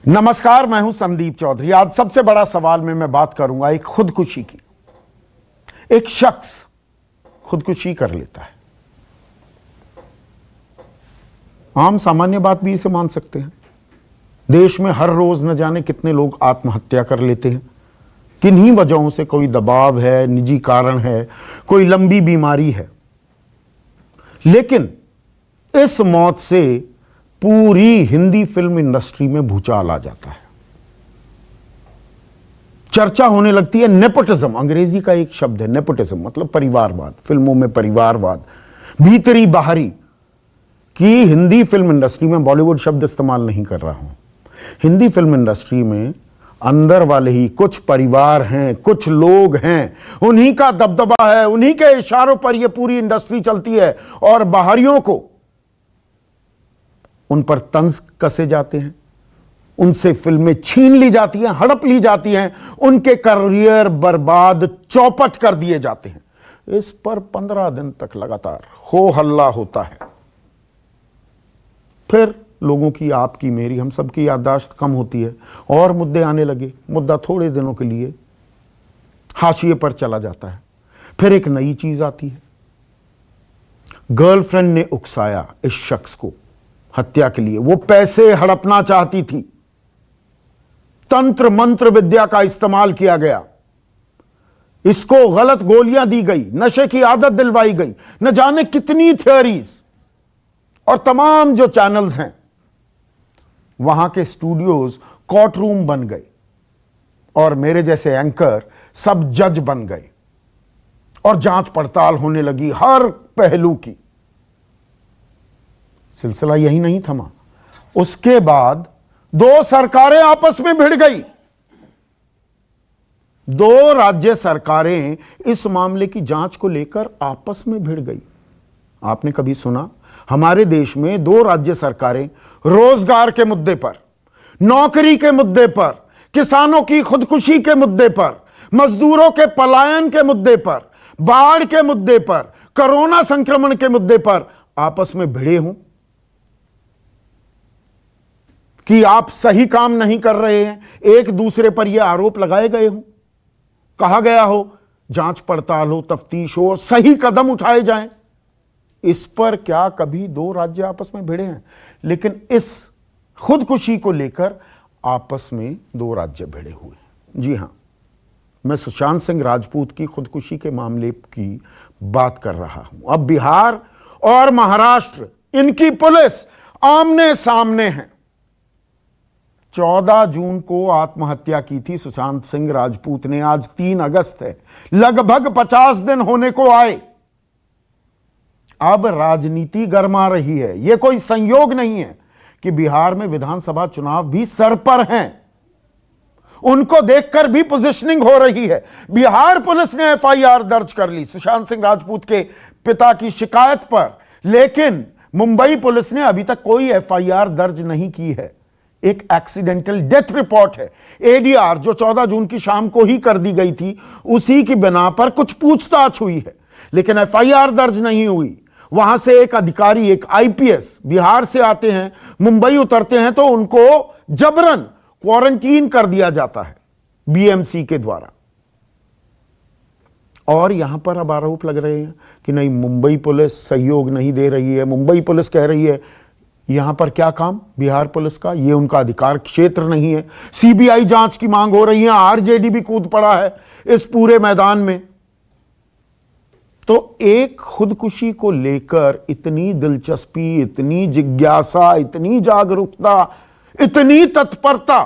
नमस्कार, मैं हूं संदीप चौधरी। आज सबसे बड़ा सवाल में मैं बात करूंगा एक खुदकुशी की। एक शख्स खुदकुशी कर लेता है, आम सामान्य बात भी इसे मान सकते हैं। देश में हर रोज न जाने कितने लोग आत्महत्या कर लेते हैं। किन्हीं वजहों से, कोई दबाव है, निजी कारण है, कोई लंबी बीमारी है। लेकिन इस मौत से पूरी हिंदी फिल्म इंडस्ट्री में भूचाल आ जाता है। चर्चा होने लगती है नेपोटिज्म, अंग्रेजी का एक शब्द है नेपोटिज्म, मतलब परिवारवाद। फिल्मों में परिवारवाद, भीतरी बाहरी, कि हिंदी फिल्म इंडस्ट्री में, बॉलीवुड शब्द इस्तेमाल नहीं कर रहा हूं, हिंदी फिल्म इंडस्ट्री में अंदर वाले ही कुछ परिवार हैं, कुछ लोग हैं, उन्हीं का दबदबा है, उन्हीं के इशारों पर यह पूरी इंडस्ट्री चलती है और बाहरियों को उन पर तंज कसे जाते हैं, उनसे फिल्में छीन ली जाती हैं, हड़प ली जाती हैं, उनके करियर बर्बाद, चौपट कर दिए जाते हैं। इस पर 15 दिन तक लगातार हो हल्ला होता है। फिर लोगों की, आपकी, मेरी, हम सबकी याददाश्त कम होती है और मुद्दे आने लगे। मुद्दा थोड़े दिनों के लिए हाशिए पर चला जाता है। फिर एक नई चीज आती है। गर्लफ्रेंड ने उकसाया इस शख्स को हत्या के लिए, वो पैसे हड़पना चाहती थी। तंत्र मंत्र विद्या का इस्तेमाल किया गया, इसको गलत गोलियां दी गई, नशे की आदत दिलवाई गई, न जाने कितनी थ्योरीज। और तमाम जो चैनल्स हैं, वहां के स्टूडियोज कोर्ट रूम बन गए और मेरे जैसे एंकर सब जज बन गए और जांच पड़ताल होने लगी हर पहलू की। सिलसिला यही नहीं थमा। उसके बाद दो सरकारें आपस में भिड़ गई। दो राज्य सरकारें इस मामले की जांच को लेकर आपस में भिड़ गई। आपने कभी सुना हमारे देश में दो राज्य सरकारें रोजगार के मुद्दे पर, नौकरी के मुद्दे पर, किसानों की खुदकुशी के मुद्दे पर, मजदूरों के पलायन के मुद्दे पर, बाढ़ के मुद्दे पर, कोरोना संक्रमण के मुद्दे पर आपस में भिड़े हों कि आप सही काम नहीं कर रहे हैं? एक दूसरे पर यह आरोप लगाए गए हों, कहा गया हो जांच पड़ताल हो, तफ्तीश हो, सही कदम उठाए जाएं। इस पर क्या कभी दो राज्य आपस में भिड़े हैं? लेकिन इस खुदकुशी को लेकर आपस में दो राज्य भिड़े हुए हैं। जी हां, मैं सुशांत सिंह राजपूत की खुदकुशी के मामले की बात कर रहा हूं। अब बिहार और महाराष्ट्र, इनकी पुलिस आमने सामने है। 14 जून को आत्महत्या की थी सुशांत सिंह राजपूत ने। आज 3 अगस्त है, लगभग 50 दिन होने को आए। अब राजनीति गरमा रही है। यह कोई संयोग नहीं है कि बिहार में विधानसभा चुनाव भी सर पर हैं, उनको देखकर भी पोजीशनिंग हो रही है। बिहार पुलिस ने एफआईआर दर्ज कर ली सुशांत सिंह राजपूत के पिता की शिकायत पर, लेकिन मुंबई पुलिस ने अभी तक कोई एफआईआर दर्ज नहीं की है। एक एक्सीडेंटल डेथ रिपोर्ट है, एडीआर, जो 14 जून की शाम को ही कर दी गई थी, उसी की बिना पर कुछ पूछताछ हुई है, लेकिन एफआईआर दर्ज नहीं हुई। वहां से एक अधिकारी, एक आईपीएस बिहार से आते हैं, मुंबई उतरते हैं, तो उनको जबरन क्वारंटीन कर दिया जाता है बीएमसी के द्वारा। और यहां पर अब आरोप लग रहे हैं कि नहीं, मुंबई पुलिस सहयोग नहीं दे रही है। मुंबई पुलिस कह रही है यहां पर क्या काम बिहार पुलिस का, यह उनका अधिकार क्षेत्र नहीं है। सीबीआई जांच की मांग हो रही है, आरजेडी भी कूद पड़ा है इस पूरे मैदान में। तो एक खुदकुशी को लेकर इतनी दिलचस्पी, इतनी जिज्ञासा, इतनी जागरूकता, इतनी तत्परता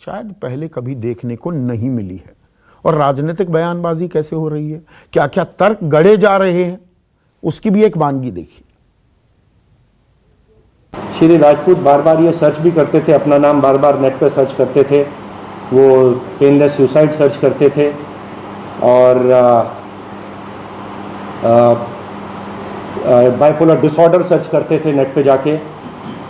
शायद पहले कभी देखने को नहीं मिली है। और राजनीतिक बयानबाजी कैसे हो रही है, क्या क्या तर्क गढ़े जा रहे हैं, उसकी भी एक वानगी देखिए। श्री राजपूत बार बार ये सर्च भी करते थे, अपना नाम बार बार नेट पर सर्च करते थे, वो पेनलेस सुसाइड सर्च करते थे और बाइपोलर डिसऑर्डर सर्च करते थे नेट पे जाके।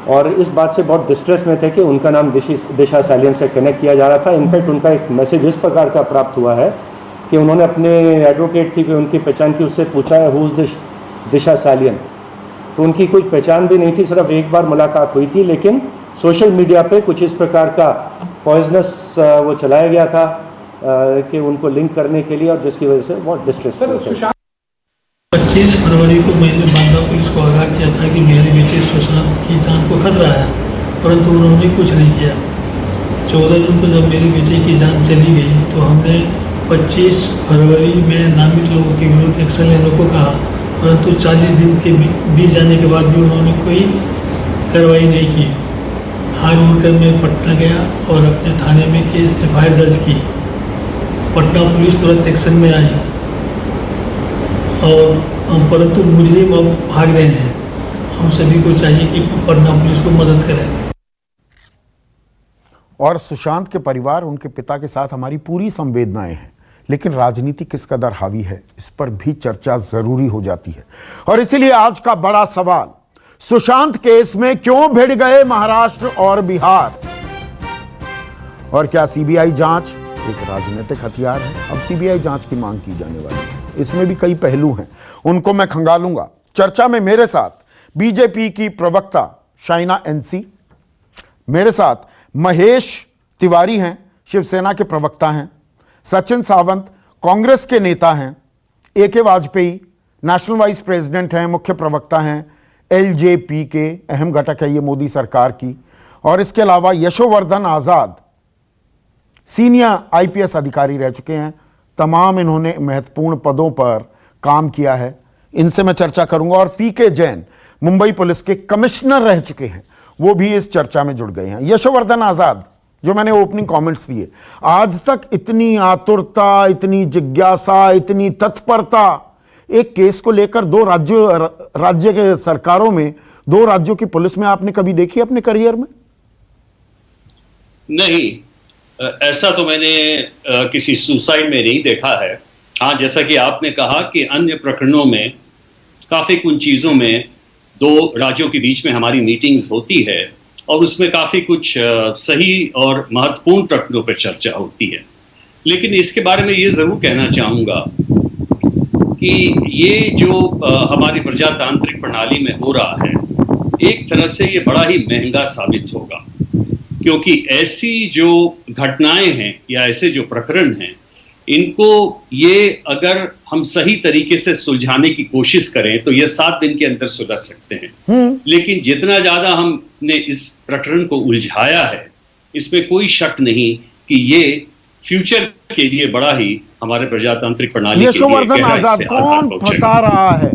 और इस बात से बहुत डिस्ट्रेस में थे कि उनका नाम दिशा सालियन से कनेक्ट किया जा रहा था। इनफैक्ट उनका एक मैसेज इस प्रकार का प्राप्त हुआ है कि उन्होंने अपने एडवोकेट की उनकी पहचान की, उससे पूछा है हु इज दिशा सालियन, तो उनकी कोई पहचान भी नहीं थी, सिर्फ एक बार मुलाकात हुई थी, लेकिन सोशल मीडिया पे कुछ इस प्रकार का पॉइजनस वो चलाया गया था कि उनको लिंक करने के लिए, और जिसकी वजह से बहुत डिस्ट्रेस थे। 25 फरवरी को मैंने बांदा पुलिस को आगाह किया था कि मेरे बेटे सुशांत की जान को खतरा है, परंतु उन्होंने कुछ नहीं किया। 14 जून को जब मेरे बेटे की जान चली गई तो हमने 25 फरवरी में नामित लोगों के विरुद्ध एक्शन लेने को कहा, परंतु 40 दिन के बीत जाने के बाद भी उन्होंने कोई कार्रवाई नहीं की। हार होकर मैं पटना गया और अपने थाने में केस FIR दर्ज की। पटना पुलिस तुरंत एक्शन में आई और परंतु मुजरिम अब भाग रहे हैं। हम सभी को चाहिए कि पटना पुलिस को मदद करें। और सुशांत के परिवार, उनके पिता के साथ हमारी पूरी संवेदनाएं हैं, लेकिन राजनीति किस कदर हावी है इस पर भी चर्चा जरूरी हो जाती है। और इसीलिए आज का बड़ा सवाल, सुशांत केस में क्यों भिड़ गए महाराष्ट्र और बिहार, और क्या सीबीआई जांच एक राजनीतिक हथियार है? अब सीबीआई जांच की मांग की जाने वाली है, इसमें भी कई पहलू हैं, उनको मैं खंगालूंगा। चर्चा में मेरे साथ बीजेपी की प्रवक्ता शाइना NC, मेरे साथ महेश तिवारी हैं, शिवसेना के प्रवक्ता हैं, सचिन सावंत कांग्रेस के नेता हैं, AK Vajpayee national vice president हैं, मुख्य प्रवक्ता हैं, LJP के अहम घटक है ये मोदी सरकार की, और इसके अलावा यशोवर्धन आजाद सीनियर IPS अधिकारी रह चुके हैं, तमाम इन्होंने महत्वपूर्ण पदों पर काम किया है, इनसे मैं चर्चा करूंगा। और PK जैन मुंबई पुलिस के कमिश्नर रह चुके हैं, वो भी इस चर्चा में जुड़ गए हैं। यशोवर्धन आजाद, जो मैंने ओपनिंग कमेंट्स दिए, आज तक इतनी आतुरता, इतनी जिज्ञासा, इतनी तत्परता एक केस को लेकर राज्य के सरकारों में, 2 राज्यों की पुलिस में आपने कभी देखी अपने करियर में? नहीं, ऐसा तो मैंने किसी सुसाइड में नहीं देखा है। हाँ, जैसा कि आपने कहा कि अन्य प्रकरणों में काफी कुछ चीजों में 2 राज्यों के बीच में हमारी मीटिंग्स होती है और उसमें काफी कुछ सही और महत्वपूर्ण प्रकरणों पर चर्चा होती है। लेकिन इसके बारे में ये जरूर कहना चाहूंगा कि ये जो हमारी प्रजातांत्रिक प्रणाली में हो रहा है, एक तरह से ये बड़ा ही महंगा साबित होगा, क्योंकि ऐसी जो घटनाएं हैं या ऐसे जो प्रकरण हैं, इनको ये अगर हम सही तरीके से सुलझाने की कोशिश करें तो ये 7 दिन के अंदर सुलझ सकते हैं। लेकिन जितना ज्यादा हमने इस प्रकरण को उलझाया है, इसमें कोई शक नहीं कि ये फ्यूचर के लिए बड़ा ही हमारे प्रजातांत्रिक प्रणाली यशोवर्धन आजाद, कौन फंसा रहा है,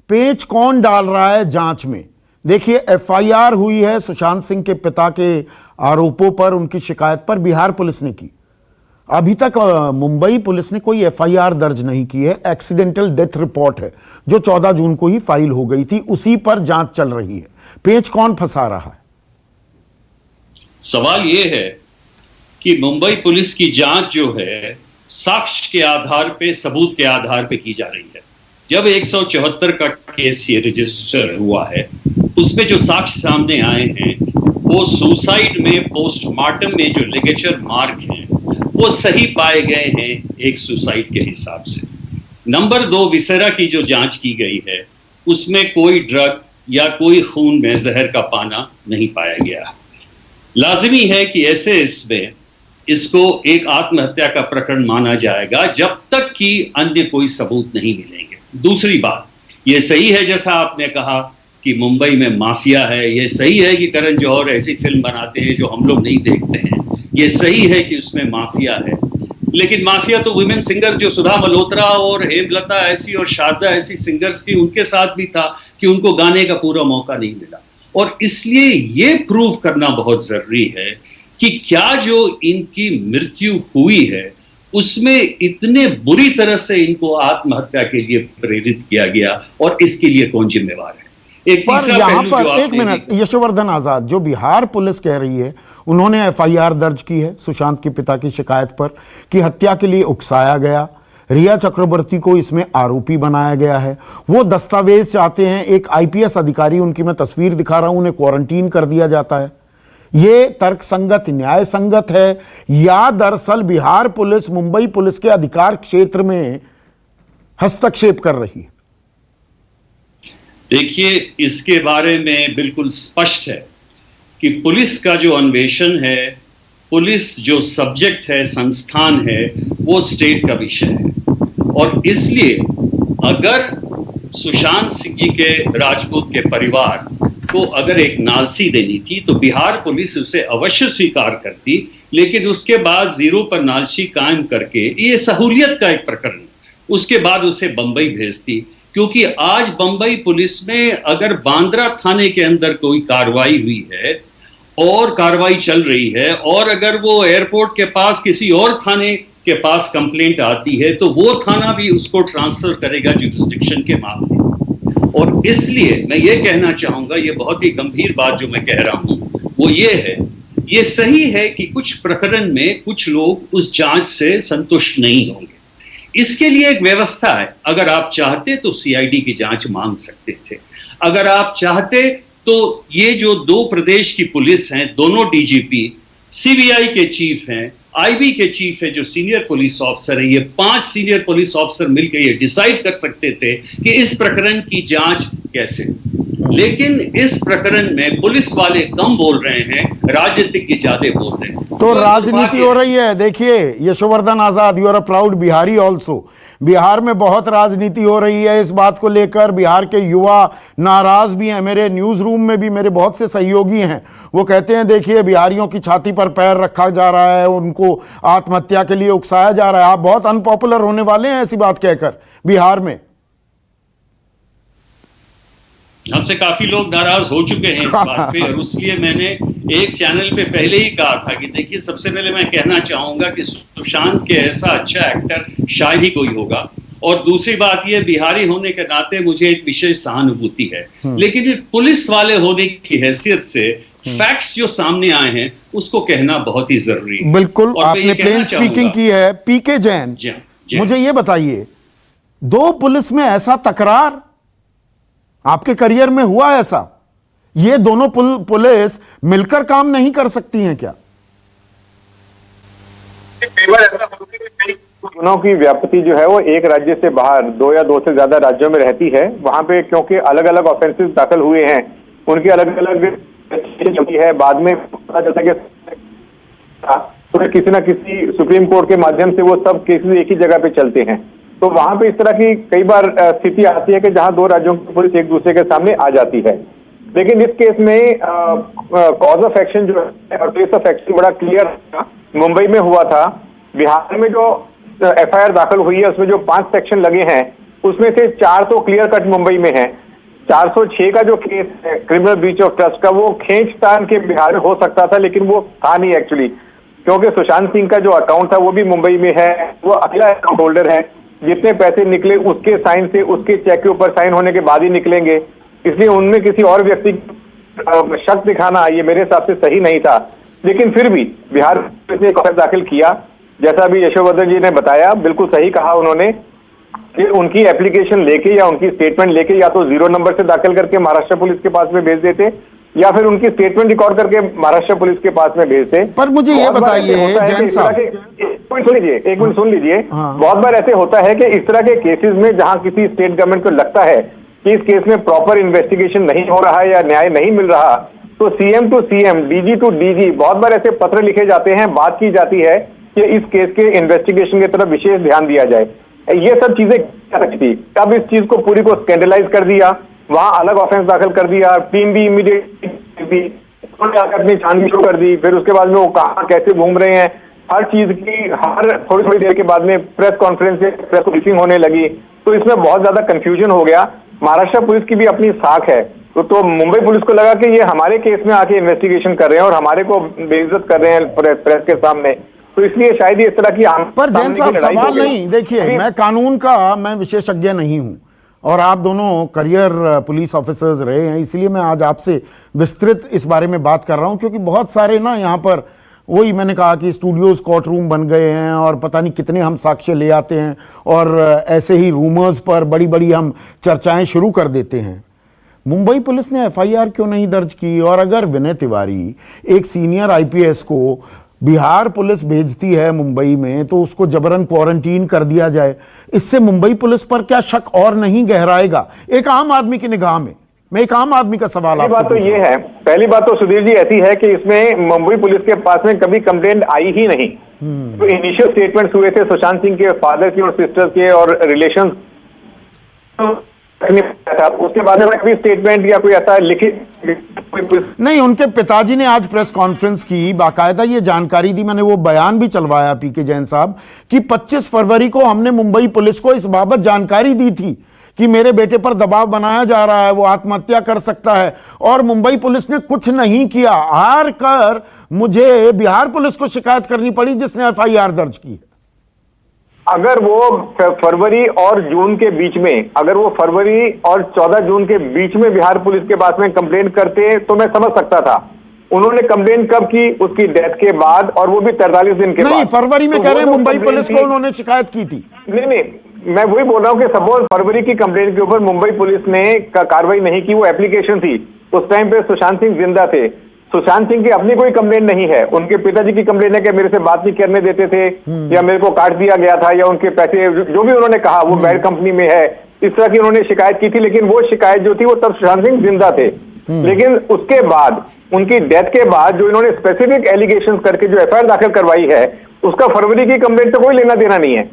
पेच कौन डाल रहा है जांच में? देखिए, FIR हुई है सुशांत सिंह के पिता के आरोपों पर, उनकी शिकायत पर बिहार पुलिस ने की। अभी तक मुंबई पुलिस ने कोई FIR दर्ज नहीं की है। एक्सीडेंटल डेथ रिपोर्ट है जो 14 जून को ही फाइल हो गई थी, उसी पर जांच चल रही है। पेच कौन फंसा रहा है? सवाल यह है कि मुंबई पुलिस की जांच जो है साक्ष्य के आधार पे, सबूत के आधार पे की जा रही है। जब 174 का केस ये रजिस्टर हुआ है, उसमें जो साक्ष्य सामने आए हैं वो सुसाइड में पोस्टमार्टम में जो लिगेचर मार्क हैं वो सही पाए गए हैं एक सुसाइड के हिसाब से। नंबर 2, विसेरा की जो जांच की गई है उसमें कोई ड्रग या कोई खून में जहर का पाना नहीं पाया गया। लाजिमी है कि ऐसे इसमें इसको एक आत्महत्या का प्रकरण माना जाएगा जब तक कि अन्य कोई सबूत नहीं मिलेंगे। दूसरी बात, ये सही है जैसा आपने कहा कि मुंबई में माफिया है, ये सही है कि करण जौहर ऐसी फिल्म बनाते हैं जो हम लोग नहीं देखते हैं, ये सही है कि उसमें माफिया है, लेकिन माफिया तो वुमेन सिंगर्स जो सुधा मल्होत्रा और हेमलता ऐसी और शारदा ऐसी सिंगर्स थी, उनके साथ भी था कि उनको गाने का पूरा मौका नहीं मिला। और इसलिए ये प्रूव करना बहुत जरूरी है कि क्या जो इनकी मृत्यु हुई है उसमें इतने बुरी तरह से इनको आत्महत्या के लिए प्रेरित किया गया और इसके लिए कौन जिम्मेवार है। एक पर यहां पर एक मिनट, यशोवर्धन आजाद, जो बिहार पुलिस कह रही है, उन्होंने FIR दर्ज की है सुशांत के पिता की शिकायत पर कि हत्या के लिए उकसाया गया, रिया चक्रवर्ती को इसमें आरोपी बनाया गया है। वो दस्तावेज चाहते हैं, एक IPS अधिकारी, उनकी मैं तस्वीर दिखा रहा हूं, उन्हें क्वारंटीन कर दिया जाता है। ये तर्क संगत, न्याय संगत है या दरअसल बिहार पुलिस मुंबई पुलिस के अधिकार क्षेत्र में हस्तक्षेप कर रही है? देखिए, इसके बारे में बिल्कुल स्पष्ट है कि पुलिस का जो अन्वेषण है, पुलिस जो सब्जेक्ट है, संस्थान है, वो स्टेट का विषय है। और इसलिए अगर सुशांत सिंह जी के राजपूत के परिवार को अगर एक नालसी देनी थी तो बिहार पुलिस उसे अवश्य स्वीकार करती, लेकिन उसके बाद जीरो पर नालसी कायम करके, ये सहूलियत का एक प्रकरण, उसके बाद उसे बंबई भेजती। क्योंकि आज बंबई पुलिस में अगर बांद्रा थाने के अंदर कोई कार्रवाई हुई है और कार्रवाई चल रही है, और अगर वो एयरपोर्ट के पास किसी और थाने के पास कंप्लेंट आती है, तो वो थाना भी उसको ट्रांसफर करेगा जुरिस्डिक्शन के मामले। और इसलिए मैं ये कहना चाहूंगा, ये बहुत ही गंभीर बात जो मैं कह रहा हूं वो ये है, ये सही है कि कुछ प्रकरण में कुछ लोग उस जांच से संतुष्ट नहीं होंगे, इसके लिए एक व्यवस्था है। अगर आप चाहते तो सीआईडी की जांच मांग सकते थे, अगर आप चाहते तो ये जो दो प्रदेश की पुलिस हैं, दोनों डीजीपी, सीबीआई के चीफ हैं, आईबी के चीफ है जो सीनियर पुलिस ऑफिसर है, ये 5 सीनियर पुलिस ऑफिसर मिलकर ये डिसाइड कर सकते थे कि इस प्रकरण की जांच कैसे। लेकिन इस प्रकरण में पुलिस वाले कम बोल रहे हैं, राजनीतिज्ञ ज्यादा बोल रहे हैं। तो राजनीति हो रही है। देखिए Yashovardhan Azad, you are a proud Bihari also. Bihar में बहुत राजनीति हो रही है इस बात को लेकर। बिहार के युवा नाराज भी हैं। मेरे न्यूज रूम में भी मेरे बहुत से सहयोगी हैं, वो कहते हैं देखिए बिहारियों की छाती पर पैर रखा जा रहा है, उनको आत्महत्या के लिए उकसाया जा रहा है। आप बहुत अनपॉपुलर होने वाले हैं ऐसी बात कहकर बिहार में। हमसे काफी लोग नाराज हो चुके हैं इस बात पे, और इसलिए मैंने एक चैनल पे पहले ही कहा था कि देखिए, सबसे पहले मैं कहना चाहूंगा कि सुशांत के ऐसा अच्छा एक्टर शायद ही कोई होगा। और दूसरी बात यह, बिहारी होने के नाते मुझे एक विशेष सहानुभूति है, लेकिन पुलिस वाले होने की हैसियत से फैक्ट्स जो सामने आए हैं उसको कहना बहुत ही जरूरी है। बिल्कुल, आपने प्लेन स्पीकिंग की है। पीके जैन, मुझे ये बताइए, दो पुलिस में ऐसा तकरार आपके करियर में हुआ ऐसा? ये दोनों पुलिस मिलकर काम नहीं कर सकती हैं क्या? कई बार ऐसा होता है कि कई गुनाहों की व्याप्ति जो है वो एक राज्य से बाहर 2 या 2 से ज्यादा राज्यों में रहती है। वहां पे क्योंकि अलग अलग ऑफेंसेस दाखिल हुए हैं, उनकी अलग अलग है, बाद में पता चलता है कि किसी ना किसी सुप्रीम कोर्ट के माध्यम से वो सब केसेस एक ही जगह पे चलते हैं। तो वहां पे इस तरह की कई बार स्थिति आती है कि जहां 2 राज्यों की पुलिस एक दूसरे के सामने आ जाती है। लेकिन इस केस में कॉज ऑफ एक्शन जो है और प्लेस ऑफ एक्शन बड़ा क्लियर था। मुंबई में हुआ था। बिहार में जो एफआईआर दाखिल हुई है उसमें जो 5 सेक्शन लगे हैं उसमें से 4 तो क्लियर कट मुंबई में है। 406 का जो केस है क्रिमिनल ब्रीच ऑफ ट्रस्ट का, वो खींचतान के बिहार में हो सकता था, लेकिन वो था नहीं एक्चुअली, क्योंकि सुशांत सिंह का जो अकाउंट था वो भी मुंबई में है, वो अकेला अकाउंट होल्डर है। जितने पैसे निकले उसके साइन से, उसके चेक के ऊपर साइन होने के बाद ही निकलेंगे, इसलिए उनमें किसी और व्यक्ति शक दिखाना ये मेरे हिसाब से सही नहीं था। लेकिन फिर भी बिहार पुलिस ने केस दाखिल किया, जैसा अभी यशोवर्धन जी ने बताया, बिल्कुल सही कहा उन्होंने कि उनकी एप्लीकेशन लेके या उनकी स्टेटमेंट लेके या तो 0 नंबर से दाखिल करके महाराष्ट्र पुलिस के पास में भेज देते या फिर उनकी स्टेटमेंट रिकॉर्ड करके महाराष्ट्र पुलिस के पास में भेजते। पर मुझे ये बताइए जैन साहब, एक मिनट सुन लीजिए। बहुत बार ऐसे होता है कि इस तरह के केसेस में जहां किसी स्टेट गवर्नमेंट को लगता है कि इस केस में प्रॉपर इन्वेस्टिगेशन नहीं हो रहा है या न्याय नहीं मिल रहा, तो CM to CM, DG to DG बहुत बार ऐसे पत्र लिखे जाते हैं, बात की जाती है कि इस केस के इन्वेस्टिगेशन की तरफ विशेष ध्यान दिया जाए। ये सब चीजें थी। अब इस चीज को पूरी को स्कैंडलाइज कर दिया, वहां अलग ऑफेंस दाखिल कर दिया, टीम भी इमीडिएट अपनी छानबीन शुरू कर दी। फिर उसके बाद में वो कहां कैसे घूम रहे हैं, हर चीज की हर थोड़ी थोड़ी देर के बाद में प्रेस कॉन्फ्रेंस से प्रेस ब्रीफिंग होने लगी। तो इसमें बहुत ज्यादा कंफ्यूजन हो गया। महाराष्ट्र पुलिस की भी अपनी साख है, तो मुंबई पुलिस को लगा कि ये हमारे केस में आके इन्वेस्टिगेशन कर रहे हैं और हमारे को बेइज्जत कर रहे हैं प्रेस के सामने, तो इसलिए शायद इस तरह की पर जैन साहब सवाल नहीं, देखिए मैं कानून का मैं विशेषज्ञ नहीं हूं और आप दोनों करियर पुलिस ऑफिसर्स रहे हैं, इसलिए मैं आज आपसे विस्तृत इस बारे में बात कर रहा हूं, क्योंकि बहुत सारे ना यहाँ पर वही मैंने कहा कि स्टूडियोज कोर्ट रूम बन गए हैं और पता नहीं कितने हम साक्ष्य ले आते हैं और ऐसे ही रूमर्स पर बड़ी बड़ी हम चर्चाएं शुरू कर देते हैं। मुंबई पुलिस ने एफआईआर क्यों नहीं दर्ज की? और अगर विनय तिवारी एक सीनियर आईपीएस को बिहार पुलिस भेजती है मुंबई में, तो उसको जबरन क्वारंटीन कर दिया जाए, इससे मुंबई पुलिस पर क्या शक और नहीं गहराएगा एक आम आदमी की निगाह में? मैं एक आम आदमी का सवाल पहली आपसे बात तो पूछ ये रहा हूं। है, पहली बात तो सुधीर जी ऐसी है कि इसमें मुंबई पुलिस के पास में कभी कंप्लेंट आई ही नहीं। तो इनिशियल स्टेटमेंट्स हुए थे सुशांत सिंह के फादर के और सिस्टर के और रिलेशन, उसके बाद में कभी स्टेटमेंट या कोई ऐसा लिखित नहीं, उनके पिताजी ने आज प्रेस कॉन्फ्रेंस की, बाकायदा ये जानकारी दी, मैंने वो बयान भी चलवाया पीके जैन साहब, कि 25 फरवरी को हमने मुंबई पुलिस को इस बाबत जानकारी दी थी कि मेरे बेटे पर दबाव बनाया जा रहा है, वो आत्महत्या कर सकता है, और मुंबई पुलिस ने कुछ नहीं किया। हार कर मुझे बिहार पुलिस को शिकायत करनी पड़ी जिसने एफआईआर दर्ज की। अगर वो फरवरी और जून के बीच में, अगर वो फरवरी और 14 जून के बीच में बिहार पुलिस के पास में कंप्लेंट करते तो मैं समझ सकता था। उन्होंने कंप्लेंट कब की? उसकी डेथ के बाद, और वो भी 43 दिन के बाद। नहीं, फरवरी में तो कह रहे हैं वो मुंबई कंप्लेंट पुलिस को उन्होंने शिकायत की थी। नहीं, मैं वही बोल रहा हूँ कि सपोज फरवरी की कंप्लेंट के ऊपर मुंबई पुलिस ने कार्रवाई नहीं की, वो एप्लीकेशन थी, उस टाइम पे सुशांत सिंह जिंदा थे। सुशांत सिंह की अपनी कोई कंप्लेंट नहीं है, उनके पिताजी की कंप्लेंट है कि मेरे से बात नहीं करने देते थे, या मेरे को काट दिया गया था, या उनके पैसे जो भी उन्होंने कहा वो बैड कंपनी में है, इस तरह की उन्होंने शिकायत की थी। लेकिन वो शिकायत जो थी वो तब सुशांत सिंह जिंदा थे। लेकिन उसके बाद, उनकी डेथ के बाद जो इन्होंने स्पेसिफिक एलिगेशन करके जो एफआईआर दाखिल करवाई है, उसका फरवरी की कंप्लेंट से कोई लेना देना नहीं है।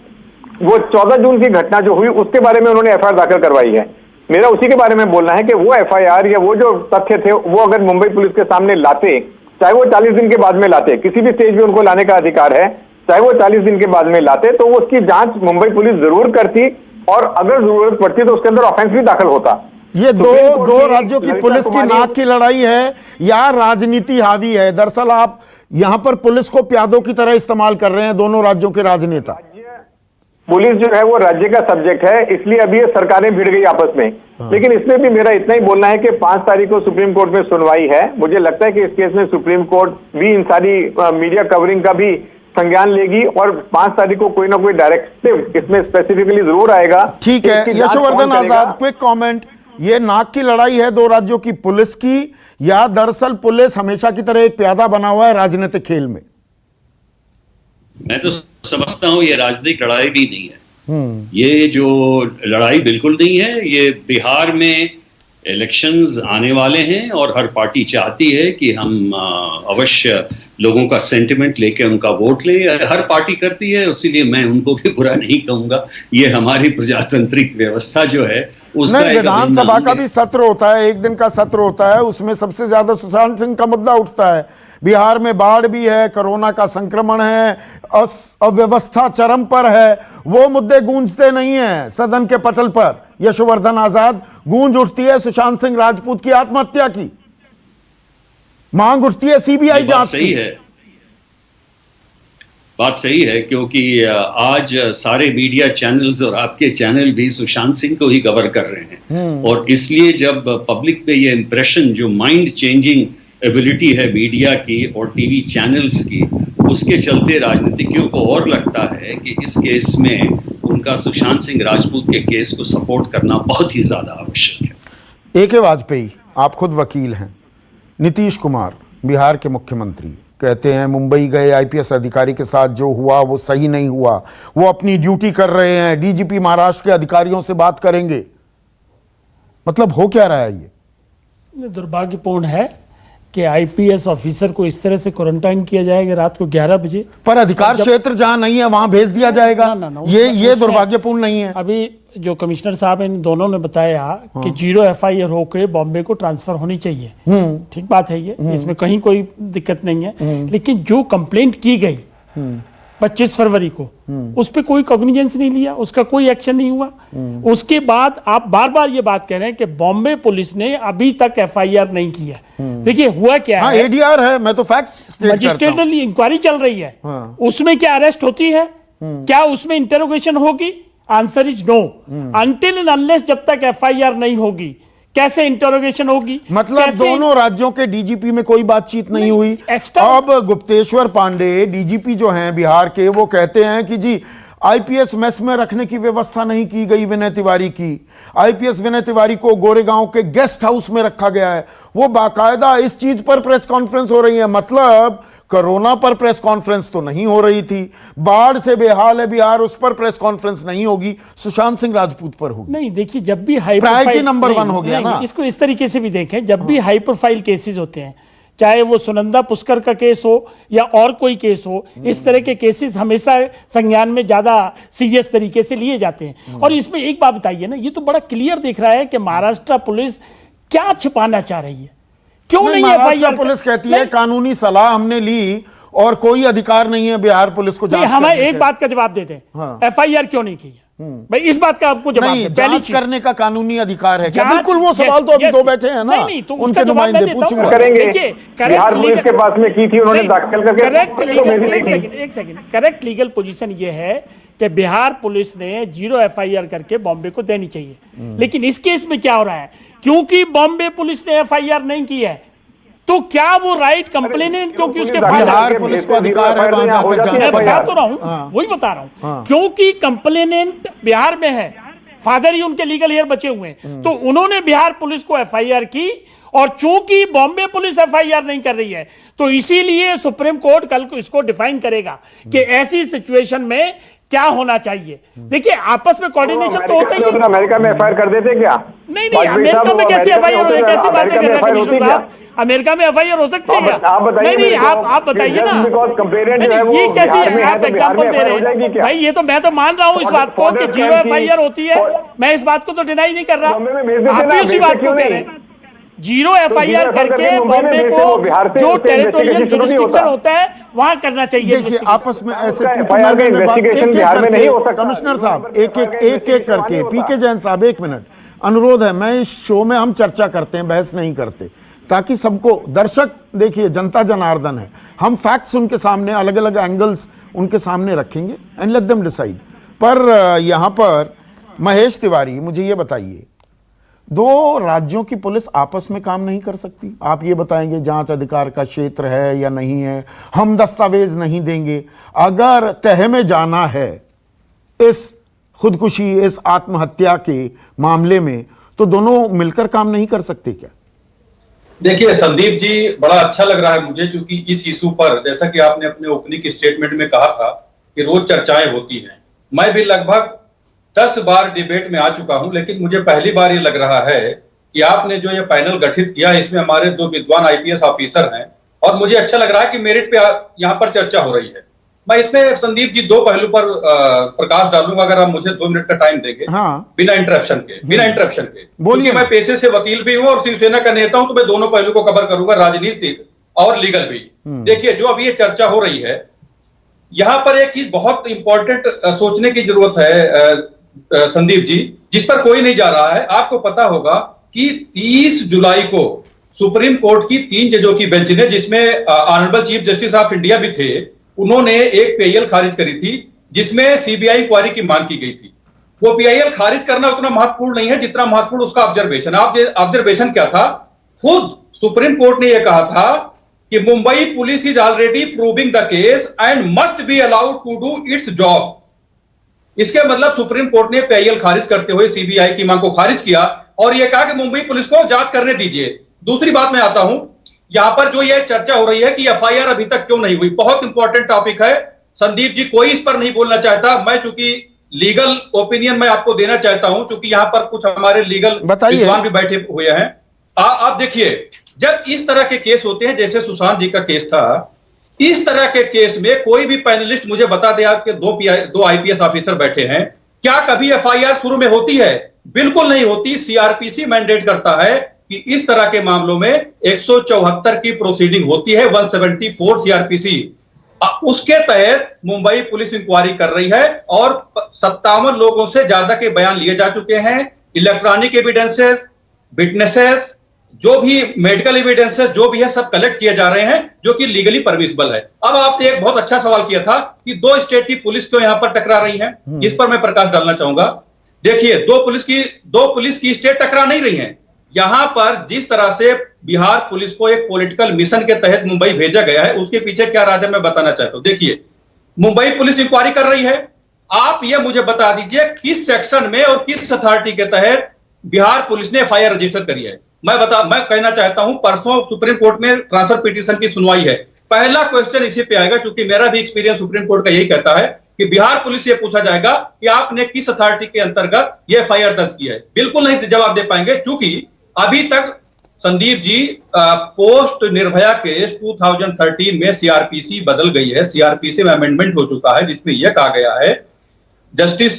वो 14 जून की घटना जो हुई उसके बारे में उन्होंने एफआईआर दाखिल करवाई है। मेरा उसी के बारे में बोलना है कि वो एफआईआर या वो जो तथ्य थे वो अगर मुंबई पुलिस के सामने लाते, चाहे वो 40 दिन के बाद में लाते, किसी भी स्टेज पे उनको लाने का अधिकार है, चाहे वो 40 दिन के बाद में लाते, तो उसकी जांच मुंबई पुलिस जरूर करती, और अगर जरूरत पड़ती तो उसके अंदर ऑफेंस भी दाखिल होता। ये दो राज्यों की पुलिस की नाक की लड़ाई है या राजनीति हावी है? दरअसल आप यहां पर पुलिस को प्यादों की तरह इस्तेमाल कर रहे हैं दोनों राज्यों के राजनेता। पुलिस जो है वो राज्य का सब्जेक्ट है, इसलिए अभी ये सरकारें भिड़ गई आपस में। लेकिन इसमें भी मेरा इतना ही बोलना है कि 5 तारीख को सुप्रीम कोर्ट में सुनवाई है। मुझे लगता है कि इस केस में सुप्रीम कोर्ट भी इन सारी मीडिया कवरिंग का भी संज्ञान लेगी, और 5 तारीख को कोई ना कोई डायरेक्टिव इसमें स्पेसिफिकली जरूर आएगा। ठीक है, यशवर्धन आजाद, क्विक कमेंट, ये नाक की लड़ाई है दो राज्यों की पुलिस की, या दरअसल पुलिस हमेशा की तरह एक प्यादा बना हुआ है राजनीतिक खेल में? मैं तो समझता हूं ये राजनीतिक लड़ाई भी नहीं है। ये जो लड़ाई बिल्कुल नहीं है। ये बिहार में इलेक्शंस आने वाले हैं और हर पार्टी चाहती है कि हम अवश्य लोगों का सेंटिमेंट लेके उनका वोट ले। हर पार्टी करती है, इसीलिए मैं उनको भी बुरा नहीं कहूंगा। ये हमारी प्रजातांत्रिक व्यवस्था जो है उसका एक विधानसभा का भी सत्र होता है, एक दिन का सत्र होता है, उसमें सबसे ज्यादा सुशांत सिंह का मुद्दा उठता है। बिहार में बाढ़ भी है, कोरोना का संक्रमण है, अव्यवस्था चरम पर है, वो मुद्दे गूंजते नहीं है सदन के पटल पर। यशवर्धन आजाद, गूंज उठती है सुशांत सिंह राजपूत की आत्महत्या की, मांग उठती है सीबीआई जांच की। बात सही है, क्योंकि आज सारे मीडिया चैनल्स और आपके चैनल भी सुशांत सिंह को ही कवर कर रहे हैं, और इसलिए जब पब्लिक पे ये इंप्रेशन, जो माइंड चेंजिंग एबिलिटी है मीडिया की और टीवी चैनल्स की, उसके चलते राजनीतिज्ञों को और लगता है कि इस केस में उनका सुशांत सिंह राजपूत के केस को सपोर्ट करना बहुत ही ज्यादा आवश्यक है। ए.के. वाजपेयी, आप खुद वकील हैं। नीतीश कुमार बिहार के मुख्यमंत्री कहते हैं मुंबई गए आईपीएस अधिकारी के साथ जो हुआ वो सही नहीं हुआ, वो अपनी ड्यूटी कर रहे हैं, डीजीपी महाराष्ट्र के अधिकारियों से बात करेंगे। मतलब हो क्या रहा है? ये दुर्भाग्यपूर्ण है कि आईपीएस ऑफिसर को इस तरह से क्वारंटाइन किया जाएगा रात को 11 बजे, पर अधिकार क्षेत्र जहां नहीं है वहां भेज दिया जाएगा। ये दुर्भाग्यपूर्ण नहीं है? अभी जो कमिश्नर साहब इन दोनों ने बताया कि 0 एफआईआर होकर बॉम्बे को ट्रांसफर होनी चाहिए, ठीक बात है, ये इसमें कहीं कोई दिक्कत नहीं है। लेकिन जो कंप्लेंट की गई 25 फरवरी को, उस पर कोई कॉग्निजेंस नहीं लिया, उसका कोई एक्शन नहीं हुआ। उसके बाद आप बार बार ये बात कह रहे हैं कि बॉम्बे पुलिस ने अभी तक एफआईआर नहीं किया। देखिए हुआ क्या है, एडीआर है, मैं तो फैक्ट मजिस्ट्रेटली इंक्वायरी चल रही है, उसमें क्या अरेस्ट होती है? क्या उसमें इंटरोगेशन होगी? Answer is no. Until and unless जब तक एफआईआर नहीं होगी कैसे इंटरोगेशन होगी? मतलब दोनों राज्यों के डीजीपी में कोई बातचीत नहीं हुई। अब गुप्तेश्वर पांडे डीजीपी जो हैं बिहार के, वो कहते हैं कि जी आईपीएस मेस में रखने की व्यवस्था नहीं की गई विनय तिवारी की। आईपीएस विनय तिवारी को गोरेगांव के गेस्ट हाउस में रखा गया है। वो बाकायदा इस चीज पर प्रेस कॉन्फ्रेंस हो रही है, मतलब कोरोना पर प्रेस कॉन्फ्रेंस तो नहीं हो रही थी, बाढ़ से बेहाल है बिहार उस पर प्रेस कॉन्फ्रेंस नहीं होगी, सुशांत सिंह राजपूत पर होगी। नहीं देखिए, जब भी हाई प्रायोरिटी नंबर 1 हो गया ना। इसको इस तरीके से भी देखें, जब भी हाई प्रोफाइल केसेस होते हैं, चाहे वो सुनंदा पुष्कर का केस हो या और कोई केस हो, इस तरह के केसेस हमेशा संज्ञान में ज्यादा सीरियस तरीके से लिए जाते हैं। और इसमें एक बात बताइए ना, ये तो बड़ा क्लियर दिख रहा है कि महाराष्ट्र पुलिस क्या छिपाना चाह रही है, क्यों नहीं महाराष्ट्र पुलिस कहती है कानूनी सलाह हमने ली और कोई अधिकार नहीं है बिहार पुलिस को जांच हमें एक बात का जवाब देते हैं, एफआईआर क्यों नहीं की है भाई, इस बात का आपको जवाब नहीं, जांच करने का कानूनी अधिकार है क्या? बिल्कुल, वो सवाल तो अभी दो बैठे हैं ना, नहीं, तो उनके नुमाइंदे पूछूंगा। करेंगे बिहार पुलिस के पास में की थी, उन्होंने दाखिल करके एक सेकंड करेक्ट लीगल पोजीशन ये है कि बिहार पुलिस ने 0 एफआईआर करके बॉम्बे को देनी चाहिए। लेकिन इस केस में क्या हो रहा है, क्योंकि बॉम्बे पुलिस ने एफआईआर नहीं की है, तो क्या वो राइट कंप्लेनेंट, क्योंकि उसके बिहार पुलिस को अधिकार है वहां जाकर जांच। मैं बता तो रहा हूं, वही बता रहा हूं, क्योंकि कंप्लेनेंट बिहार में है, फादर ही उनके लीगल हेयर बचे हुए हैं, तो उन्होंने बिहार पुलिस को एफआईआर की, और चूंकि बॉम्बे पुलिस एफआईआर नहीं कर रही है, तो इसीलिए सुप्रीम कोर्ट कल को इसको डिफाइन करेगा कि ऐसी सिचुएशन में क्या होना चाहिए। देखिए, आपस में कोऑर्डिनेशन तो होता ही है। अमेरिका में एफआईआर कर देते क्या? नहीं, अमेरिका में कैसी एफआईआर हो, कैसी बातें कर रहे हैं कमिश्नर साहब? अमेरिका में एफआईआर हो सकती है क्या? नहीं, आप बताइए ना, ये कैसी आप एग्जांपल दे रहे हैं भाई? ये तो मैं तो मान रहा हूँ इस बात को कि 0 एफआईआर होती है, मैं इस बात को तो डिनाई नहीं कर रहा, आप भी उसी बात को कह रहे हैं। 0 एफआईआर करके बॉम्बे को जो टेरिटोरियल जुरिस्डिक्शन होता है वहां करना चाहिए। देखिए, आपस में ऐसे कमिश्नर साहब एक एक करके, पीके जैन साहब एक मिनट, अनुरोध है, मैं इस शो में हम चर्चा करते हैं, बहस नहीं करते, ताकि सबको, दर्शक देखिए जनता जनार्दन है, हम फैक्ट्स उनके सामने, अलग अलग एंगल्स उनके सामने रखेंगे एंड लेट देम डिसाइड। पर यहां पर महेश तिवारी, मुझे ये बताइए, 2 राज्यों की पुलिस आपस में काम नहीं कर सकती? आप ये बताएंगे जांच अधिकार का क्षेत्र है या नहीं है, हम दस्तावेज नहीं देंगे। अगर तह में जाना है इस खुदकुशी, इस आत्महत्या के मामले में, तो दोनों मिलकर काम नहीं कर सकते क्या? देखिए संदीप जी, बड़ा अच्छा लग रहा है मुझे, क्योंकि इस इशू पर, जैसा कि आपने अपने ओपनिंग स्टेटमेंट में कहा था कि रोज चर्चाएं होती हैं, मैं भी लगभग 10 बार डिबेट में आ चुका हूं, लेकिन मुझे पहली बार ये लग रहा है कि आपने जो ये पैनल गठित किया है, इसमें हमारे 2 विद्वान आईपीएस ऑफिसर हैं, और मुझे अच्छा लग रहा है कि मेरिट पे यहाँ पर चर्चा हो रही है। मैं इसमें संदीप जी 2 पहलू पर प्रकाश डालूंगा, अगर आप मुझे 2 मिनट का टाइम देंगे। हाँ। बिना इंटरप्शन के बोलिए। मैं पेशे से वकील भी हूं और शिवसेना का नेता हूं, तो मैं दोनों पहलू को कवर करूंगा, राजनीतिक और लीगल भी। देखिए, जो अभी ये चर्चा हो रही है, यहां पर एक चीज बहुत इंपॉर्टेंट सोचने की जरूरत है संदीप जी, जिस पर कोई नहीं जा रहा है। आपको पता होगा कि 30 जुलाई को सुप्रीम कोर्ट की 3 जजों की बेंच ने, जिसमें honourable chief justice of India भी थे, उन्होंने एक पीआईएल खारिज करी थी जिसमें सीबीआई इंक्वायरी की मांग की गई थी। वो पीआईएल खारिज करना उतना महत्वपूर्ण नहीं है जितना महत्वपूर्ण उसका ऑब्जर्वेशन। ऑब्जर्वेशन क्या था? खुद सुप्रीम कोर्ट ने यह कहा था कि Mumbai police is already proving the case and must be allowed to do its job. इसके मतलब सुप्रीम कोर्ट ने पीआईएल खारिज करते हुए सीबीआई की मांग को खारिज किया और यह कहा कि मुंबई पुलिस को जांच करने दीजिए। दूसरी बात में आता हूं, यहां पर जो यह चर्चा हो रही है कि एफआईआर अभी तक क्यों नहीं हुई, बहुत इंपॉर्टेंट टॉपिक है संदीप जी, कोई इस पर नहीं बोलना चाहता। मैं चूंकि लीगल ओपिनियन मैं आपको देना चाहता हूं, चूंकि यहां पर कुछ हमारे लीगल विद्वान भी बैठे हुए हैं। आप देखिए, जब इस तरह के केस होते हैं, जैसे सुशांत जी का केस था, इस तरह के केस में कोई भी पैनलिस्ट मुझे बता दे, आपके 2 आईपीएस ऑफिसर बैठे हैं, क्या कभी एफआईआर शुरू में होती है? बिल्कुल नहीं होती। सीआरपीसी मैंडेट करता है कि इस तरह के मामलों में 174 की प्रोसीडिंग होती है, 174 सीआरपीसी। उसके तहत मुंबई पुलिस इंक्वायरी कर रही है और 57 लोगों से ज्यादा के बयान लिए जा चुके हैं। इलेक्ट्रॉनिक एविडेंसेस, विटनेसेस, जो भी मेडिकल एविडेंसेस जो भी है, सब कलेक्ट किए जा रहे हैं, जो कि लीगली परमिसिबल है। अब आपने एक बहुत अच्छा सवाल किया था कि 2 स्टेट की पुलिस क्यों यहां पर टकरा रही है, इस पर मैं प्रकाश डालना चाहूंगा। देखिए, 2 पुलिस की स्टेट टकरा नहीं रही है। यहां पर जिस तरह से बिहार पुलिस को एक पॉलिटिकल मिशन के तहत मुंबई भेजा गया है, उसके पीछे क्या राज है मैं बताना चाहता हूं। देखिए, मुंबई पुलिस इंक्वायरी कर रही है, आप ये मुझे बता दीजिए किस सेक्शन में और किस अथॉरिटी के तहत बिहार पुलिस ने एफआईआर रजिस्टर करी है। मैं कहना चाहता हूं, परसों सुप्रीम कोर्ट में ट्रांसफर पिटीशन की सुनवाई है। पहला क्वेश्चन इसी पे आएगा, क्योंकि मेरा भी एक्सपीरियंस सुप्रीम कोर्ट का यही कहता है कि बिहार पुलिस से पूछा जाएगा कि आपने किस अथॉरिटी के अंतर्गत ये एफआईआर दर्ज की है। बिल्कुल नहीं जवाब दे पाएंगे, क्योंकि अभी तक संदीप जी पोस्ट निर्भया केस 2013 में सीआरपीसी बदल गई है। सीआरपीसी में अमेंडमेंट हो चुका है, जिसमें यह कहा गया है, जस्टिस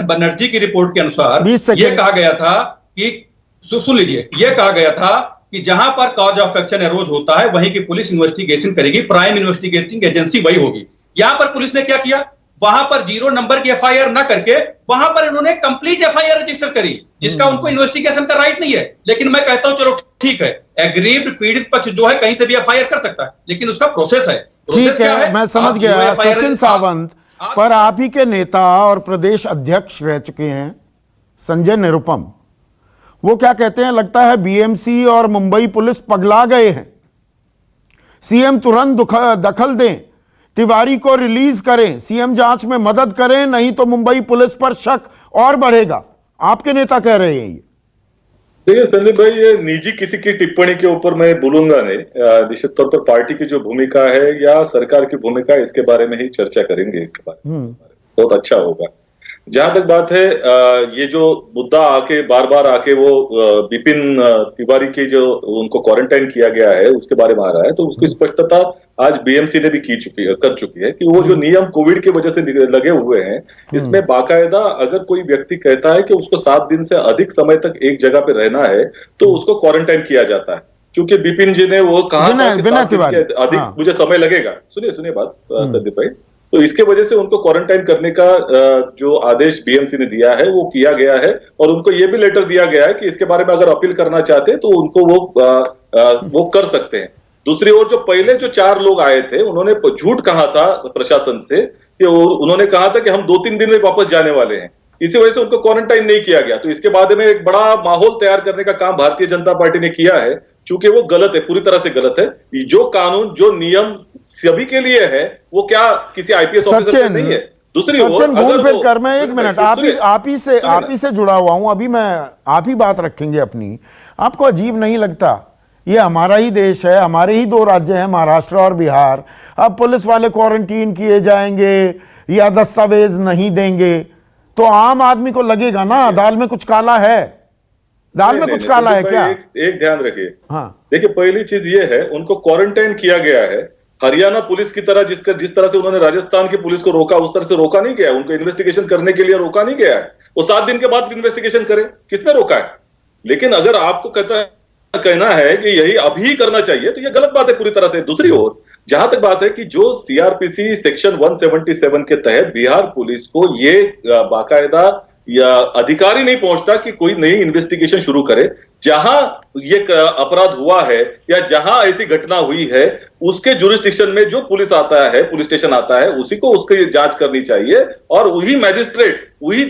बनर्जी की रिपोर्ट के अनुसार यह कहा गया था कि सुन लीजिए, यह कहा गया था कि जहां पर कॉज ऑफ एक्शन एरोज होता है वहीं की पुलिस इन्वेस्टिगेशन करेगी, प्राइम इन्वेस्टिगेटिंग एजेंसी वही होगी। यहां पर पुलिस ने क्या किया, वहां पर 0 नंबर की एफआईआर ना करके वहां पर इन्होंने कंप्लीट एफआईआर रजिस्टर करी, जिसका उनको इन्वेस्टिगेशन का राइट नहीं है। लेकिन मैं कहता हूं चलो ठीक है, एग्रीव्ड पीड़ित पक्ष जो है कहीं से भी एफआईआर कर सकता है, लेकिन उसका प्रोसेस है। ठीक है, मैं समझ गया। सचिन सावंत पर आप ही के नेता और प्रदेश अध्यक्ष रह चुके हैं संजय निरुपम, वो क्या कहते हैं, लगता है बीएमसी और मुंबई पुलिस पगला गए हैं। सीएम तुरंत दखल दें, तिवारी को रिलीज करें, सीएम जांच में मदद करें, नहीं तो मुंबई पुलिस पर शक और बढ़ेगा। आपके नेता कह रहे हैं ये। देखिए संदीप भाई, ये निजी किसी की टिप्पणी के ऊपर मैं बोलूंगा नहीं। निश्चित तौर पर पार्टी की जो भूमिका है या सरकार की भूमिका है, इसके बारे में ही चर्चा करेंगे। इसके बारे में बहुत अच्छा होगा। जहां तक बात है, ये जो मुद्दा आके बार बार आके वो विपिन तिवारी की जो उनको क्वारंटाइन किया गया है उसके बारे में आ रहा है, तो उसकी स्पष्टता आज बीएमसी ने भी कर चुकी है कि वो जो नियम कोविड की वजह से लगे हुए हैं, इसमें बाकायदा अगर कोई व्यक्ति कहता है कि उसको 7 दिन से अधिक समय तक एक जगह पे रहना है तो उसको क्वारंटाइन किया जाता है। क्योंकि विपिन जी ने वो कहा था कि 7 दिन के अधिक मुझे समय लगेगा। सुनिए बात संदीप भाई, तो इसके वजह से उनको क्वारंटाइन करने का जो आदेश बीएमसी ने दिया है वो किया गया है, और उनको ये भी लेटर दिया गया है कि इसके बारे में अगर अपील करना चाहते हैं तो उनको वो कर सकते हैं। दूसरी ओर जो पहले जो 4 लोग आए थे, उन्होंने झूठ कहा था प्रशासन से कि उन्होंने कहा था कि हम 2-3 दिन में वापस जाने वाले हैं, इसी वजह से उनको क्वारंटाइन नहीं किया गया। तो इसके बाद में एक बड़ा माहौल तैयार करने का काम भारतीय जनता पार्टी ने किया है, चूंकि वो गलत है, पूरी तरह से गलत है। जो कानून जो नियम सभी के लिए है वो क्या किसी आईपीएस ऑफिसर से नहीं है। दूसरी ओर घूम फिर कर, मैं एक मिनट आप ही से जुड़ा हुआ हूं, अभी मैं आप ही बात रखेंगे अपनी। आपको अजीब नहीं लगता, ये हमारा ही देश है, हमारे ही 2 राज्य हैं, महाराष्ट्र और बिहार। अब पुलिस वाले क्वारंटीन किए जाएंगे या दस्तावेज नहीं देंगे तो आम आदमी को लगेगा ना दाल में कुछ काला है। दाल में कुछ काला है क्या? एक ध्यान रखिए। हाँ, देखिए, पहली चीज ये है, उनको क्वारंटाइन किया गया है हरियाणा पुलिस की तरह, जिस तरह से उन्होंने राजस्थान की पुलिस को रोका उस तरह से रोका नहीं गया। उनको इन्वेस्टिगेशन करने के लिए रोका नहीं गया है। वो 7 दिन के बाद इन्वेस्टिगेशन करे, किसने रोका है? लेकिन अगर आपको कहना है कि यही अभी करना चाहिए तो यह गलत बात है पूरी तरह से। दूसरी ओर जहां तक बात है कि जो सीआरपीसी सेक्शन 177 के तहत बिहार पुलिस को ये बाकायदा या अधिकारी नहीं पहुंचता कि कोई नई इन्वेस्टिगेशन शुरू करे। जहां ये अपराध हुआ है या जहां ऐसी घटना हुई है, उसके जुरिस्डिक्शन में जो पुलिस आता है, पुलिस स्टेशन आता है, उसी को उसकी जांच करनी चाहिए और वही मैजिस्ट्रेट, वही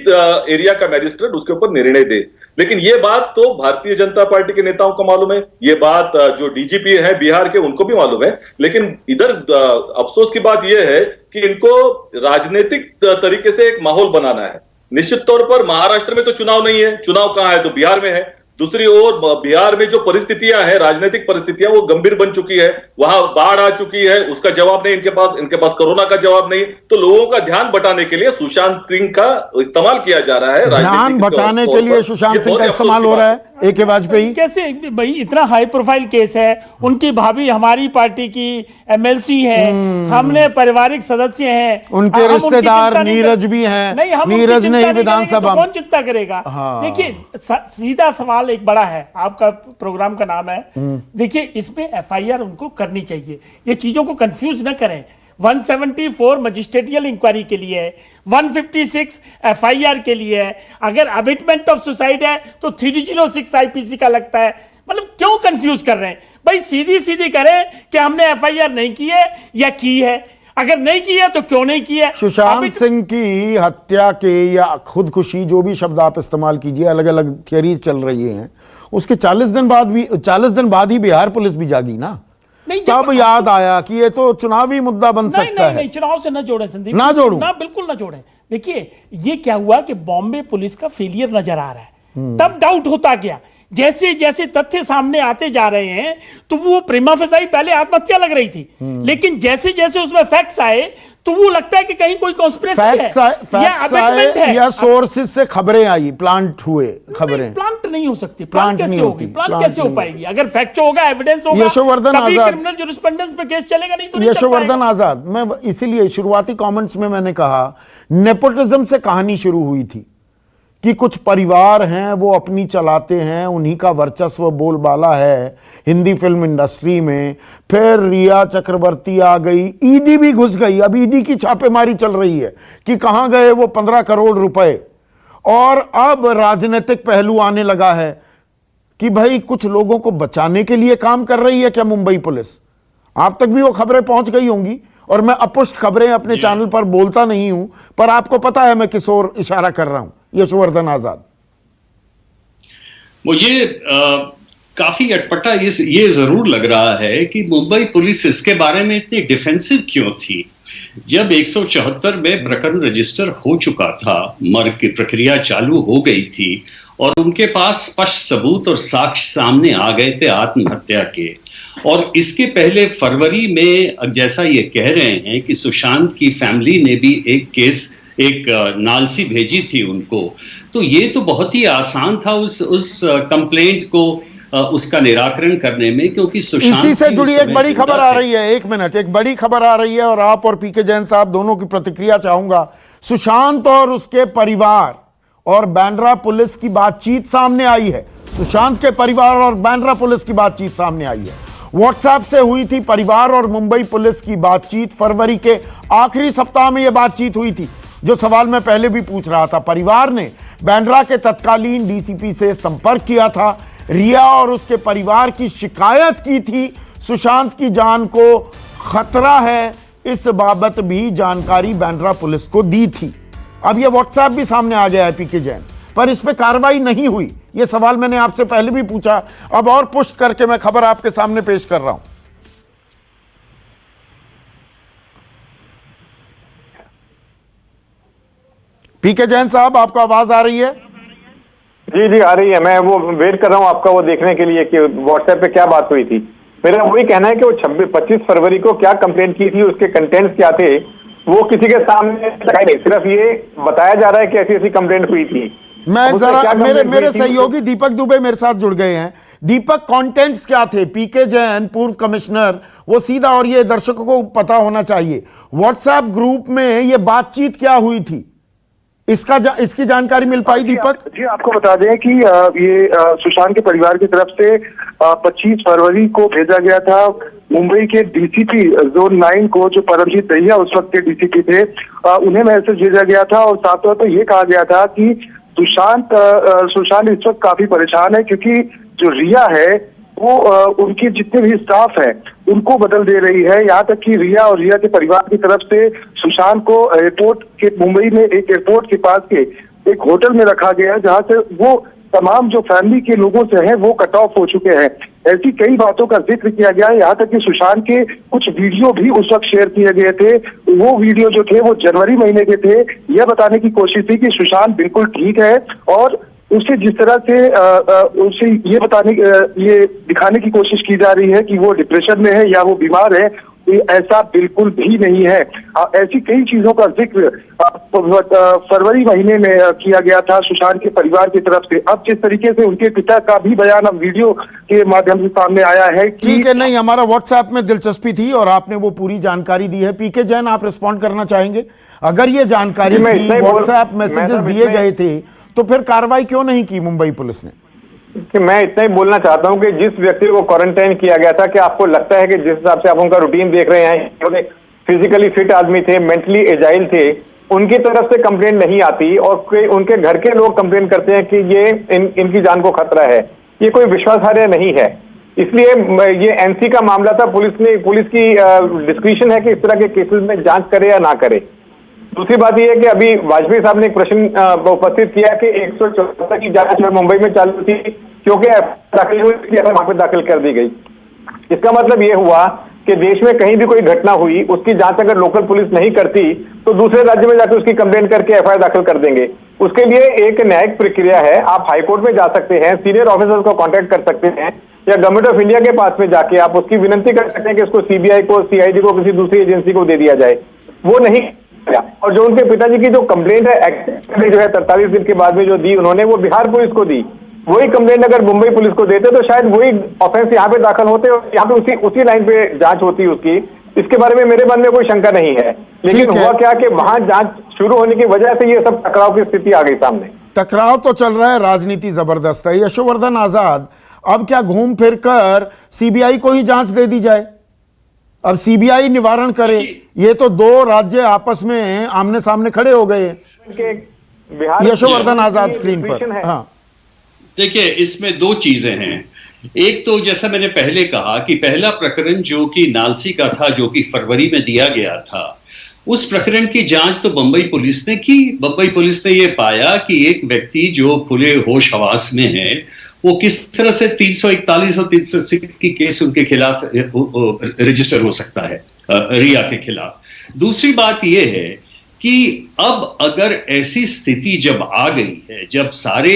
एरिया का मैजिस्ट्रेट उसके ऊपर निर्णय दे। लेकिन ये बात तो भारतीय जनता पार्टी के नेताओं को मालूम है, ये बात जो डीजीपी है बिहार के उनको भी मालूम है। लेकिन इधर अफसोस की बात यह है कि इनको राजनीतिक तरीके से एक माहौल बनाना है। निश्चित तौर पर महाराष्ट्र में तो चुनाव नहीं है, चुनाव कहां है? तो बिहार में है। दूसरी ओर बिहार में जो परिस्थितियां हैं, राजनीतिक परिस्थितियां, वो गंभीर बन चुकी है। वहां बाढ़ आ चुकी है, उसका जवाब नहीं इनके पास कोरोना का जवाब नहीं। तो लोगों का ध्यान बटाने के लिए सुशांत सिंह का इस्तेमाल किया जा रहा है। ध्यान बटाने के लिए सुशांत सिंह का इस्तेमाल हो रहा है। AK वाजपेयी कैसे भाई, इतना हाई प्रोफाइल केस है, उनकी भाभी हमारी पार्टी की MLC है, हमने पारिवारिक सदस्य हैं, उनके रिश्तेदार नीरज भी हैं, नीरज ने विधानसभा कौन चिंता करेगा? देखिए, सीधा सवाल एक बड़ा है, आपका प्रोग्राम का नाम है। देखिए, इसमें FIR उनको करनी चाहिए, ये चीजों को कंफ्यूज न करें। 174 मजिस्ट्रेटियल इंक्वायरी के लिए है, 156 FIR के लिए है। अगर अबिटमेंट ऑफ सुसाइड है तो 306 IPC का लगता है। मतलब क्यों कंफ्यूज कर रहे हैं भाई? सीधी सीधी करें कि हमने FIR नहीं की है या की है। अगर नहीं की है तो क्यों नहीं की है? सुशांत सिंह की हत्या के या खुदकुशी, जो भी शब्द आप इस्तेमाल कीजिए, अलग अलग थियरीज चल रही हैं, उसके 40 दिन बाद ही बिहार पुलिस भी जागी ना। तब याद आया कि ये तो चुनावी मुद्दा बन सकता है। नहीं, चुनाव से न जोड़े संदीप, ना जोड़ूं? ना, बिल्कुल ना जोड़े। देखिए ये क्या हुआ कि बॉम्बे पुलिस का फेलियर नजर आ रहा है, तब डाउट होता गया। जैसे जैसे तथ्य सामने आते जा रहे हैं तो वो प्रेमा फेसाई पहले आत्महत्या लग रही थी, लेकिन जैसे जैसे उसमें फैक्ट्स आए तो वो लगता है कि कहीं कोई कॉन्स्पिरेसी है या अबेटमेंट है या सोर्सेज से खबरें आई, प्लांट हुए खबरें। प्लांट नहीं हो सकती, प्लांट कैसे होगी, प्लांट प्लांट कैसे हो नहीं पाएगी? अगर फैक्ट होगा, एविडेंस होगा, यशोवर्धन तभी आजाद, क्रिमिनल ज्यूरिस्प्रूडेंस पे केस चलेगा, नहीं तो नहीं चल यशोवर्धन पाएगा। आजाद, मैं इसीलिए शुरुआती कमेंट्स में मैंने कहा नेपोटिज्म से कहानी शुरू हुई थी कि कुछ परिवार हैं वो अपनी चलाते हैं, उन्हीं का वर्चस्व बोलबाला है हिंदी फिल्म इंडस्ट्री में। फिर रिया चक्रवर्ती आ गई, ईडी भी घुस गई, अब ईडी की छापेमारी चल रही है कि कहां गए वो 15 करोड़ रुपए। और अब राजनीतिक पहलू आने लगा है कि भाई कुछ लोगों को बचाने के लिए काम कर रही है क्या मुंबई पुलिस? आप तक भी वो खबरें पहुंच गई होंगी, और मैं अपुष्ट खबरें अपने चैनल पर बोलता नहीं हूं, पर आपको पता है मैं किस ओर इशारा कर रहा हूं। यशोवर्धन आजाद, मुझे काफी अटपटा ये जरूर लग रहा है कि मुंबई पुलिस इसके बारे में इतनी डिफेंसिव क्यों थी। जब 174 में प्रकरण रजिस्टर हो चुका था, मर्ग की प्रक्रिया चालू हो गई थी और उनके पास स्पष्ट सबूत और साक्ष्य सामने आ गए थे आत्महत्या के, और इसके पहले फरवरी में जैसा ये कह रहे हैं कि सुशांत की फैमिली ने भी एक केस, एक नालसी भेजी थी उनको, तो ये तो बहुत ही आसान था उस कंप्लेंट को उसका निराकरण करने में, क्योंकि सुशांत इसी से जुड़ी एक बड़ी खबर आ रही है, एक मिनट, एक बड़ी खबर आ रही है और आप और पीके जैन साहब दोनों की प्रतिक्रिया चाहूंगा। सुशांत और उसके परिवार और बांद्रा पुलिस की बातचीत सामने आई है। सुशांत के परिवार और बांद्रा पुलिस की बातचीत सामने आई है। व्हाट्सएप से हुई थी परिवार और मुंबई पुलिस की बातचीत, फरवरी के आखिरी सप्ताह में यह बातचीत हुई थी, जो सवाल मैं पहले भी पूछ रहा था। परिवार ने बांद्रा के तत्कालीन डीसीपी से संपर्क किया था, रिया और उसके परिवार की शिकायत की थी, सुशांत की जान को खतरा है, इस बाबत भी जानकारी बांद्रा पुलिस को दी थी। अब यह व्हाट्सएप भी सामने आ गया है पीके जैन, पर इस पे कार्रवाई नहीं हुई। यह सवाल मैंने आपसे पहले भी पूछा, अब और पुष्ट करके मैं खबर आपके सामने पेश कर रहा हूं। पीके जैन साहब, आपको आवाज आ रही है? जी जी आ रही है। मैं वो वेट कर रहा हूँ आपका वो देखने के लिए कि व्हाट्सएप पे क्या बात हुई थी। मेरा वही कहना है कि वो 25 फरवरी को क्या कंप्लेंट की थी, उसके कंटेंट्स क्या थे, वो किसी के सामने नहीं, सिर्फ ये बताया जा रहा है कि ऐसी ऐसी कंप्लेंट हुई थी। मैं जरा मेरे सहयोगी दीपक दुबे मेरे साथ जुड़ गए हैं। दीपक, कंटेंट्स क्या थे? पीके जैन पूर्व कमिश्नर, वो सीधा, और ये दर्शकों को पता होना चाहिए, व्हाट्सएप ग्रुप में ये बातचीत क्या हुई थी, इसकी जानकारी मिल पाई दीपक? जी आपको बता दें कि ये सुशांत के परिवार की तरफ से 25 फरवरी को भेजा गया था मुंबई के डीसीपी जोन 9 को, जो परमजीत दहिया उस वक्त के डीसीपी थे, उन्हें मैसेज भेजा गया था और साथ साथ तो ये कहा गया था कि सुशांत इस वक्त काफी परेशान है, क्योंकि जो रिया है वो उनके जितने भी स्टाफ है उनको बदल दे रही है। यहाँ तक कि रिया और रिया के परिवार की तरफ से सुशांत को एयरपोर्ट के, मुंबई में एक एयरपोर्ट के पास के एक होटल में रखा गया, जहाँ से वो तमाम जो फैमिली के लोगों से हैं वो कट ऑफ हो चुके हैं। ऐसी कई बातों का जिक्र किया गया है। यहाँ तक कि सुशांत के कुछ वीडियो भी उस वक्त शेयर किए गए थे। वो वीडियो जो थे वो जनवरी महीने के थे। यह बताने की कोशिश थी कि सुशांत बिल्कुल ठीक है, और उसे जिस तरह से उसे ये दिखाने की कोशिश की जा रही है कि वो डिप्रेशन में है या वो बीमार है, ऐसा बिल्कुल भी नहीं है। ऐसी कई चीजों का जिक्र फरवरी महीने में किया गया था सुशांत के परिवार की तरफ से। अब जिस तरीके से उनके पिता का भी बयान अब वीडियो के माध्यम से सामने आया है कि ठीक है, नहीं, हमारा व्हाट्सएप में दिलचस्पी थी और आपने वो पूरी जानकारी दी है। पीके जैन, आप रिस्पॉन्ड करना चाहेंगे? अगर ये जानकारी थी, व्हाट्सएप मैसेजेस दिए गए थे, तो फिर कार्रवाई क्यों नहीं की मुंबई पुलिस ने? कि मैं इतना ही बोलना चाहता हूं कि जिस व्यक्ति को क्वारंटाइन किया गया था, कि आपको लगता है कि जिस हिसाब से आप उनका रूटीन देख रहे हैं, फिजिकली फिट आदमी थे, मेंटली एजाइल थे, उनकी तरफ से कंप्लेंट नहीं आती और उनके घर के लोग कंप्लेन करते हैं कि ये इनकी जान को खतरा है, ये कोई विश्वासार्ह नहीं है। इसलिए ये एनसी का मामला था। पुलिस की डिस्क्रिप्शन है कि इस तरह के केसेस में जांच करे या ना करे। दूसरी बात यह है कि अभी वाजपेयी साहब ने एक प्रश्न उपस्थित किया कि 174 की जांच मुंबई में चालू थी, क्योंकि दाखिल हुई थी, वहां पर दाखिल कर दी गई। इसका मतलब यह हुआ कि देश में कहीं भी कोई घटना हुई, उसकी जांच अगर लोकल पुलिस नहीं करती तो दूसरे राज्य में जाकर उसकी कंप्लेंट करके एफआईआर दाखिल कर देंगे। उसके लिए एक न्यायिक प्रक्रिया है। आप हाईकोर्ट में जा सकते हैं, सीनियर ऑफिसर्स को कांटेक्ट कर सकते हैं, या गवर्नमेंट ऑफ इंडिया के पास में जाके आप उसकी विनती कर सकते हैं कि उसको सीबीआई को, सीआईडी को, किसी दूसरी एजेंसी को दे दिया जाए। वो नहीं किया। और जो उनके पिताजी की जो कंप्लेंट है जो है 43 दिन के बाद में जो दी उन्होंने, वो बिहार पुलिस को दी। वही कंप्लेंट अगर मुंबई पुलिस को देते तो शायद वही ऑफेंस यहाँ पे दाखिल होते और यहाँ पे उसी लाइन पे जांच होती उसकी। इसके बारे में मेरे मन में कोई शंका नहीं है। लेकिन हुआ क्या कि वहां जांच शुरू होने की वजह से ये सब टकराव की स्थिति आ गई सामने। टकराव तो चल रहा है, राजनीति जबरदस्त है। यशोवर्धन आजाद, अब क्या घूम फिर कर सीबीआई को ही जांच दे दी जाए? अब सीबीआई निवारण करे? ये तो दो राज्य आपस में आमने सामने खड़े हो गए। यशोवर्धन आजाद स्क्रीन पर। हाँ, देखिए, इसमें दो चीजें हैं। एक तो जैसा मैंने पहले कहा कि पहला प्रकरण जो कि नालसी का था, जो कि फरवरी में दिया गया था, उस प्रकरण की जांच तो बंबई पुलिस ने की। बंबई पुलिस ने यह पाया कि एक व्यक्ति जो खुले होश हवास में है, वो किस तरह से 341 और 380 की केस उनके खिलाफ रजिस्टर हो सकता है, रिया के खिलाफ। दूसरी बात यह है कि अब अगर ऐसी स्थिति जब आ गई है, जब सारे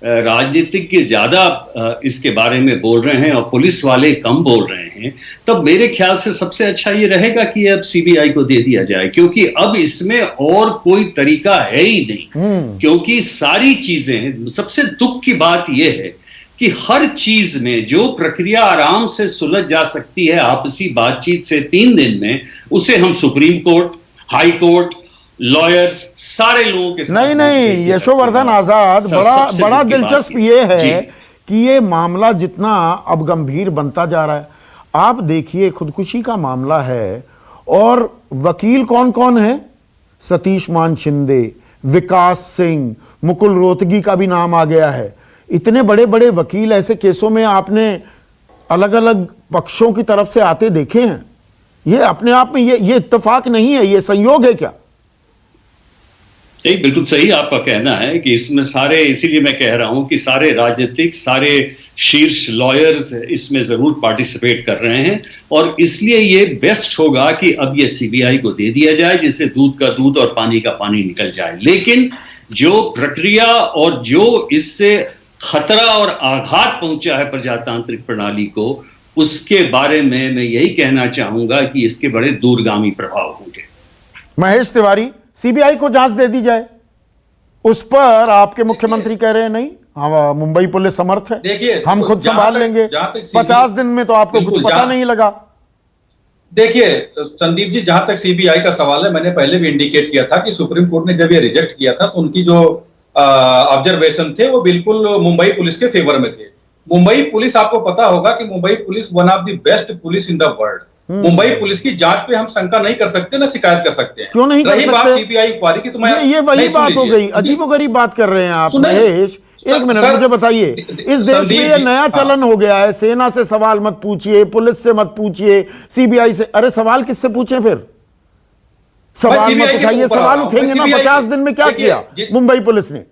राजनीतिज्ञ ज्यादा इसके बारे में बोल रहे हैं और पुलिस वाले कम बोल रहे हैं, तब मेरे ख्याल से सबसे अच्छा ये रहेगा कि अब सीबीआई को दे दिया जाए, क्योंकि अब इसमें और कोई तरीका है ही नहीं। क्योंकि सारी चीजें, सबसे दुख की बात यह है कि हर चीज में जो प्रक्रिया आराम से सुलझ जा सकती है आपसी बातचीत से 3 दिन में, उसे हम supreme court, high court, lawyers, सारे लोगों के साथ नहीं, यशोवर्धन आजाद, बड़ा दिलचस्प ये है कि ये मामला जितना अब गंभीर बनता जा रहा है। आप देखिए, खुदकुशी का मामला है और वकील कौन कौन है? सतीश मान शिंदे, विकास सिंह, मुकुल रोहतगी का भी नाम आ गया है। इतने बड़े बड़े वकील ऐसे केसों में आपने अलग अलग पक्षों की तरफ से आते देखे हैं? ये अपने आप में ये इत्तेफाक नहीं है, ये संयोग है क्या? नहीं, बिल्कुल सही आपका कहना है कि इसमें सारे, इसीलिए मैं कह रहा हूं कि सारे राजनीतिक, सारे शीर्ष लॉयर्स इसमें जरूर पार्टिसिपेट कर रहे हैं, और इसलिए ये बेस्ट होगा कि अब ये सीबीआई को दे दिया जाए, जिससे दूध का दूध और पानी का पानी निकल जाए। लेकिन जो प्रक्रिया और जो इससे खतरा और आघात पहुंचा है प्रजातांत्रिक प्रणाली को, उसके बारे में मैं यही कहना चाहूंगा कि इसके बड़े दूरगामी प्रभाव होंगे। महेश तिवारी, सीबीआई को जांच दे दी जाए, उस पर आपके मुख्यमंत्री कह रहे हैं नहीं, हम मुंबई पुलिस समर्थ है, देखिए हम खुद संभाल लेंगे। 50 दिन में तो आपको कुछ पता नहीं लगा। देखिए संदीप जी, जहां तक सीबीआई का सवाल है, मैंने पहले भी इंडिकेट किया था कि सुप्रीम कोर्ट ने जब ये रिजेक्ट किया था तो उनकी जो ऑब्जर्वेशन थे वो बिल्कुल मुंबई पुलिस के फेवर में थे। मुंबई पुलिस, आपको पता होगा कि Mumbai police one of the best police in the world. Mumbai police की जांच पे हम शंका नहीं कर सकते, ना शिकायत कर सकते हैं। क्यों नहीं कर सकते? बात सीबीआई इंक्वायरी की, तो मैं ये वही बात हो गई। अजीबोगरीब बात कर रहे हैं आप महेश। एक मिनट मुझे बताइए, इस देश में ये नया चलन हो गया है, सेना से सवाल मत पूछिए, पुलिस से मत पूछिए, सीबीआई से। अरे सवाल किससे पूछें फिर? सवाल मत उठाइए, सवाल उठेंगे ना। 50 दिन में क्या किया मुंबई पुलिस ने?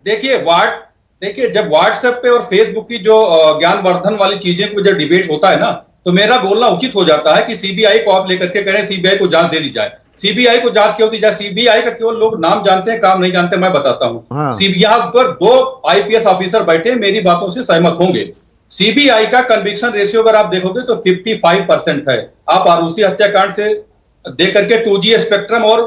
देखिए जब व्हाट्सएप पे और फेसबुक की जो ज्ञानवर्धन वाली चीजें को जब डिबेट होता है ना, तो मेरा बोलना उचित हो जाता है कि सीबीआई को आप लेकर के करें, सीबीआई को जांच दे दी जाए। सीबीआई को जांच क्यों दी जाए? सीबीआई का केवल लोग नाम जानते हैं, काम नहीं जानते। मैं बताता हूं, सीबीआई पर 2 आईपीएस ऑफिसर बैठे, मेरी बातों से सहमत होंगे। सीबीआई का कन्विक्शन रेशियो अगर आप देखोगे तो 55% है। आप आरुषि हत्याकांड से देकर के 2G स्पेक्ट्रम और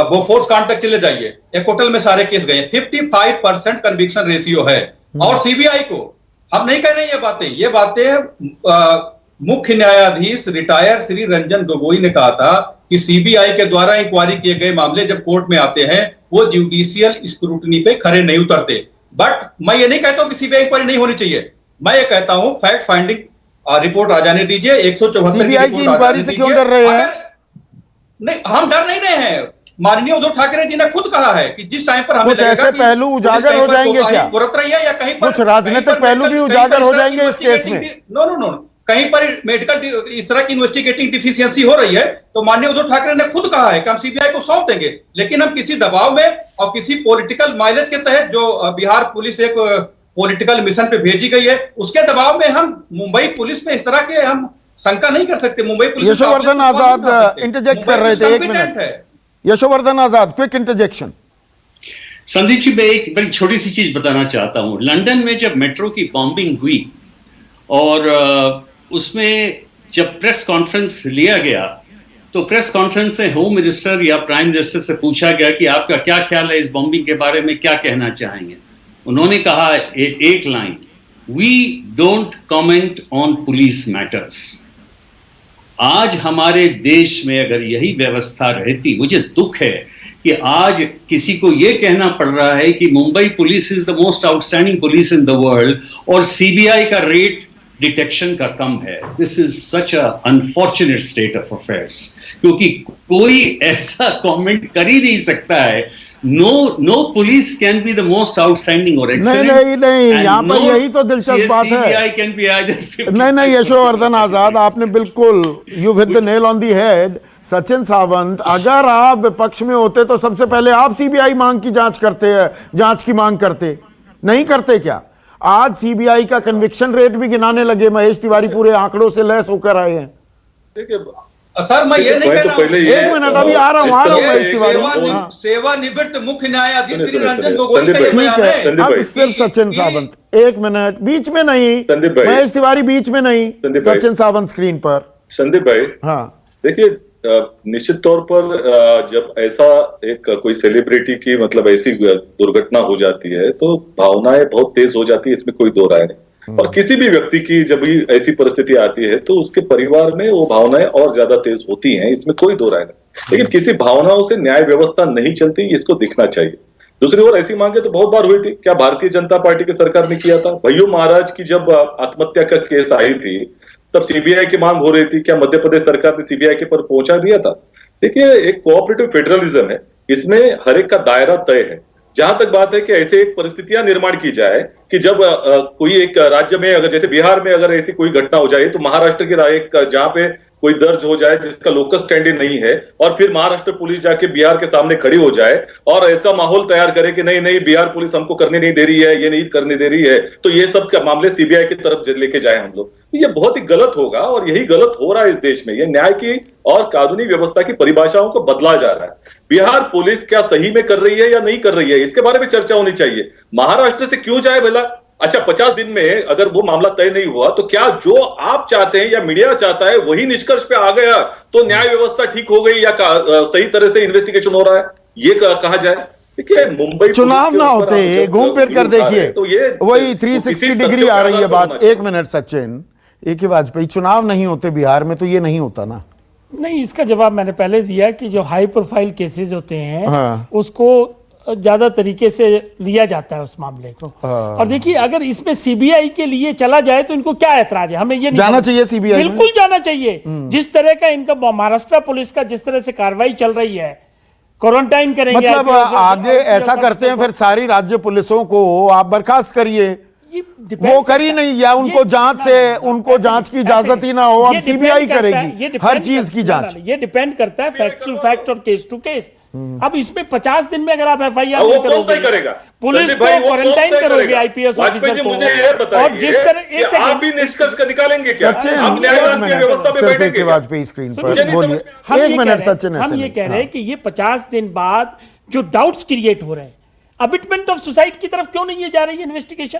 बोफोर्स कांड तक चले जाइए, एक होटल में सारे केस गए। 55% कन्विक्शन रेशियो है। और सीबीआई को हम नहीं कह रहे ये बातें मुख्य न्यायाधीश रिटायर श्री रंजन गोगोई ने कहा था कि सीबीआई के द्वारा इंक्वायरी किए गए मामले जब कोर्ट में आते हैं वो जुडिशियल स्क्रूटनी पे खरे नहीं उतरते। बट मैं ये नहीं कहता हूं कि सीबीआई इंक्वायरी नहीं होनी चाहिए, मैं ये कहता हूं फैक्ट फाइंडिंग रिपोर्ट आ जाने दीजिए। 174 सीबीआई की इंक्वायरी से क्यों डर रहे हैं? नहीं, हम डर नहीं रहे हैं। माननीय उद्धव ठाकरे जी ने खुद कहा है कि जिस टाइम पर हमें कुछ ऐसे पहलू उजागर हो जाएंगे क्या? या कहीं पर कुछ राजनीतिक पहलू भी उजागर हो जाएंगे इस केस में? नो, कहीं पर मेडिकल इस तरह की इन्वेस्टिगेटिंग डिफिशियंसी हो रही है तो माननीय उद्धव ठाकरे ने खुद कहा है कि हम सीबीआई को सौंप देंगे। लेकिन हम किसी दबाव में और किसी पॉलिटिकल माइलेज के तहत, जो बिहार पुलिस एक पॉलिटिकल मिशन पे भेजी गई है, उसके दबाव में हम मुंबई पुलिस में इस तरह के हम शंका नहीं कर सकते। मुंबई पुलिस यशोवर्धन आजाद इंटरजेक्ट कर रहे थे, एक मिनट। यशोवर्धन आजाद, क्विक इंटरजेक्शन। संदीप जी, मैं एक बड़ी छोटी सी चीज बताना चाहता हूं। लंदन में जब मेट्रो की बॉम्बिंग हुई और उसमें जब प्रेस कॉन्फ्रेंस लिया गया, तो प्रेस कॉन्फ्रेंस में होम मिनिस्टर या प्राइम मिनिस्टर से पूछा गया कि आपका क्या ख्याल है इस बॉम्बिंग के बारे में, क्या कहना चाहेंगे। उन्होंने कहा एक line, we don't comment on police matters. आज हमारे देश में अगर यही व्यवस्था रहती, मुझे दुख है कि आज किसी को यह कहना पड़ रहा है कि Mumbai police is the most outstanding police in the world और सीबीआई का रेट डिटेक्शन का कम है। This is such a unfortunate state of affairs, क्योंकि कोई ऐसा कमेंट कर ही नहीं सकता है। No police can be the most outstanding और नहीं, यहाँ पर यही तो दिलचस्प बात है। नहीं, यशोवर्धन आजाद, आपने बिल्कुल, you hit the nail on the head. Sachin Sawant, अगर आप विपक्ष में होते तो सबसे पहले आप सीबीआई मांग की जांच करते हैं, जांच की मांग करते, नहीं करते क्या? आज सीबीआई का कन्विक्शन रेट भी गिनाने लगे। महेश तिवारी पूरे आंकड़ों से लैस होकर आए हैं। सर, मैं ये नहीं कह रहा हूं, एक मिनट, अभी आ रहा हूं महेश तिवारी। सेवानिवृत्त मुख्य न्यायाधीश श्री रंजन गोगोई का ये बयान है। अब सिर्फ सचिन सावंत, एक मिनट, बीच में नहीं महेश तिवारी, बीच में नहीं, सचिन सावंत स्क्रीन पर। संदीप भाई, हाँ देखिए, निश्चित तौर पर जब ऐसा एक कोई सेलिब्रिटी की मतलब ऐसी दुर्घटना हो जाती है तो भावनाएं बहुत तेज हो जाती है, इसमें कोई दो राय नहीं। और किसी भी व्यक्ति की जब भी ऐसी परिस्थिति आती है तो उसके परिवार में वो भावनाएं और ज्यादा तेज होती हैं, इसमें कोई दो राय नहीं। लेकिन किसी भावनाओं से न्याय व्यवस्था नहीं चलती, इसको दिखना चाहिए। दूसरी ओर ऐसी मांगे तो बहुत बार हुई थी। क्या भारतीय जनता पार्टी की सरकार ने किया था? भैयू महाराज की जब आत्महत्या का केस आई थी तब सीबीआई की मांग हो रही थी। क्या मध्य प्रदेश सरकार ने सीबीआई के पर पहुंचा दिया था? देखिए, एक कोऑपरेटिव फेडरलिज्म है, इसमें हर एक का दायरा तय है। जहां तक बात है कि ऐसे एक परिस्थितियां निर्माण की जाए कि जब कोई एक राज्य में, अगर जैसे बिहार में अगर ऐसी कोई घटना हो जाए तो महाराष्ट्र की एक जहां पे कोई दर्ज हो जाए जिसका लोकस स्टैंडी नहीं है, और फिर महाराष्ट्र पुलिस जाके बिहार के सामने खड़ी हो जाए और ऐसा माहौल तैयार करे कि नहीं बिहार पुलिस हमको करने नहीं दे रही है, ये नहीं करने दे रही है, तो ये सब का मामले सीबीआई की तरफ लेके जाए हम लोग, तो ये बहुत ही गलत होगा। और यही गलत हो रहा है इस देश में। ये न्याय की और कानूनी व्यवस्था की परिभाषाओं को बदला जा रहा है। बिहार पुलिस क्या सही में कर रही है या नहीं कर रही है, इसके बारे में चर्चा होनी चाहिए। महाराष्ट्र से क्यों जाए भला? अच्छा, 50 दिन में अगर वो मामला तय नहीं हुआ तो क्या जो आप चाहते हैं या मीडिया चाहता है वही निष्कर्ष पे आ गया तो न्याय व्यवस्था ठीक हो गई या सही तरह से इन्वेस्टिगेशन हो रहा है, ये कहा जाए? देखिए, मुंबई चुनाव ना होते, घूम फिर कर देखिए, तो ये वही 360 डिग्री आ रही है बात। एक मिनट सचिन, एक ही वाजपेयी, चुनाव नहीं होते बिहार में तो ये नहीं होता ना? नहीं, इसका जवाब मैंने पहले दिया कि जो हाई प्रोफाइल केसेस होते हैं, हाँ। उसको ज्यादा तरीके से लिया जाता है उस मामले को। और देखिए, अगर इसमें सीबीआई के लिए चला जाए तो इनको क्या ऐतराज है? हमें ये नहीं जाना चाहिए सीबीआई, बिल्कुल जाना चाहिए। जिस तरह का इनका महाराष्ट्र पुलिस का जिस तरह से कार्रवाई चल रही है, क्वारंटाइन करेंगे, मतलब आगे ऐसा करते हैं फिर सारी राज्य पुलिसों को आप बर्खास्त करिए, वो करी नहीं, या उनको जांच से उनको जांच की इजाजत ही ना हो, अब सीबीआई करेगी हर चीज की जांच। ये डिपेंड करता है फैक्चुअल फैक्ट और केस टू केस। अब इसमें 50 दिन में अगर आप एफआईआर नहीं करोगे, पुलिस को क्वारंटाइन करोगे, आईपीएस ऑफिसर को, और जिस तरह आप भी निष्कर्ष निकालेंगे क्या? सचिन, वाजपेयी स्क्रीन पर बोलिए, एक मिनट सचिन। हम ये कह रहे हैं कि ये 50 दिन बाद जो डाउट्स क्रिएट हो रहे हैं, अबिटमेंट ऑफ सुसाइड की तरफ क्यों नहीं ये जा रही है इन्वेस्टिगेशन?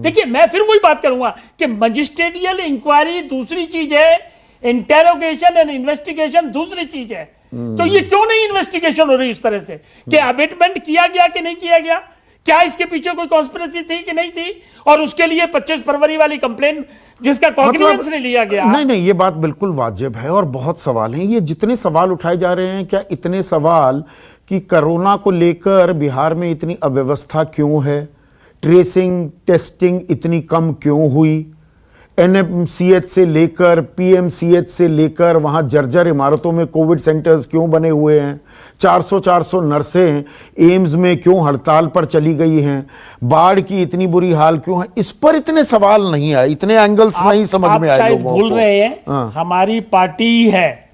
देखिए, मैं फिर वही बात करूंगा कि मजिस्ट्रेटियल इंक्वायरी दूसरी चीज है, इंटेरोगेशन एंड इन्वेस्टिगेशन दूसरी चीज है। तो ये क्यों नहीं इन्वेस्टिगेशन हो रही इस तरह से कि अबिटमेंट किया गया कि नहीं किया गया, क्या इसके पीछे कोई कॉन्स्पिरेसी थी कि नहीं थी, और उसके लिए 25 फरवरी वाली कंप्लेन जिसका कॉग्निजेंस नहीं लिया गया। नहीं, ये बात बिल्कुल वाजिब है और बहुत सवाल हैं। ये जितने सवाल उठाए जा रहे हैं, क्या इतने सवाल कि कोरोना को लेकर बिहार में इतनी अव्यवस्था क्यों है, ट्रेसिंग टेस्टिंग इतनी कम क्यों हुई, एनएमसीएच से लेकर पीएमसीएच से लेकर वहां जर्जर इमारतों में कोविड सेंटर्स क्यों बने हुए हैं, 400 नर्सें एम्स में क्यों हड़ताल पर चली गई हैं, बाढ़ की इतनी बुरी हाल क्यों है, इस पर इतने सवाल नहीं आए, इतने एंगल्स नहीं समझ में आए लोगों को। भूल रहे हैं, हमारी पार्टी है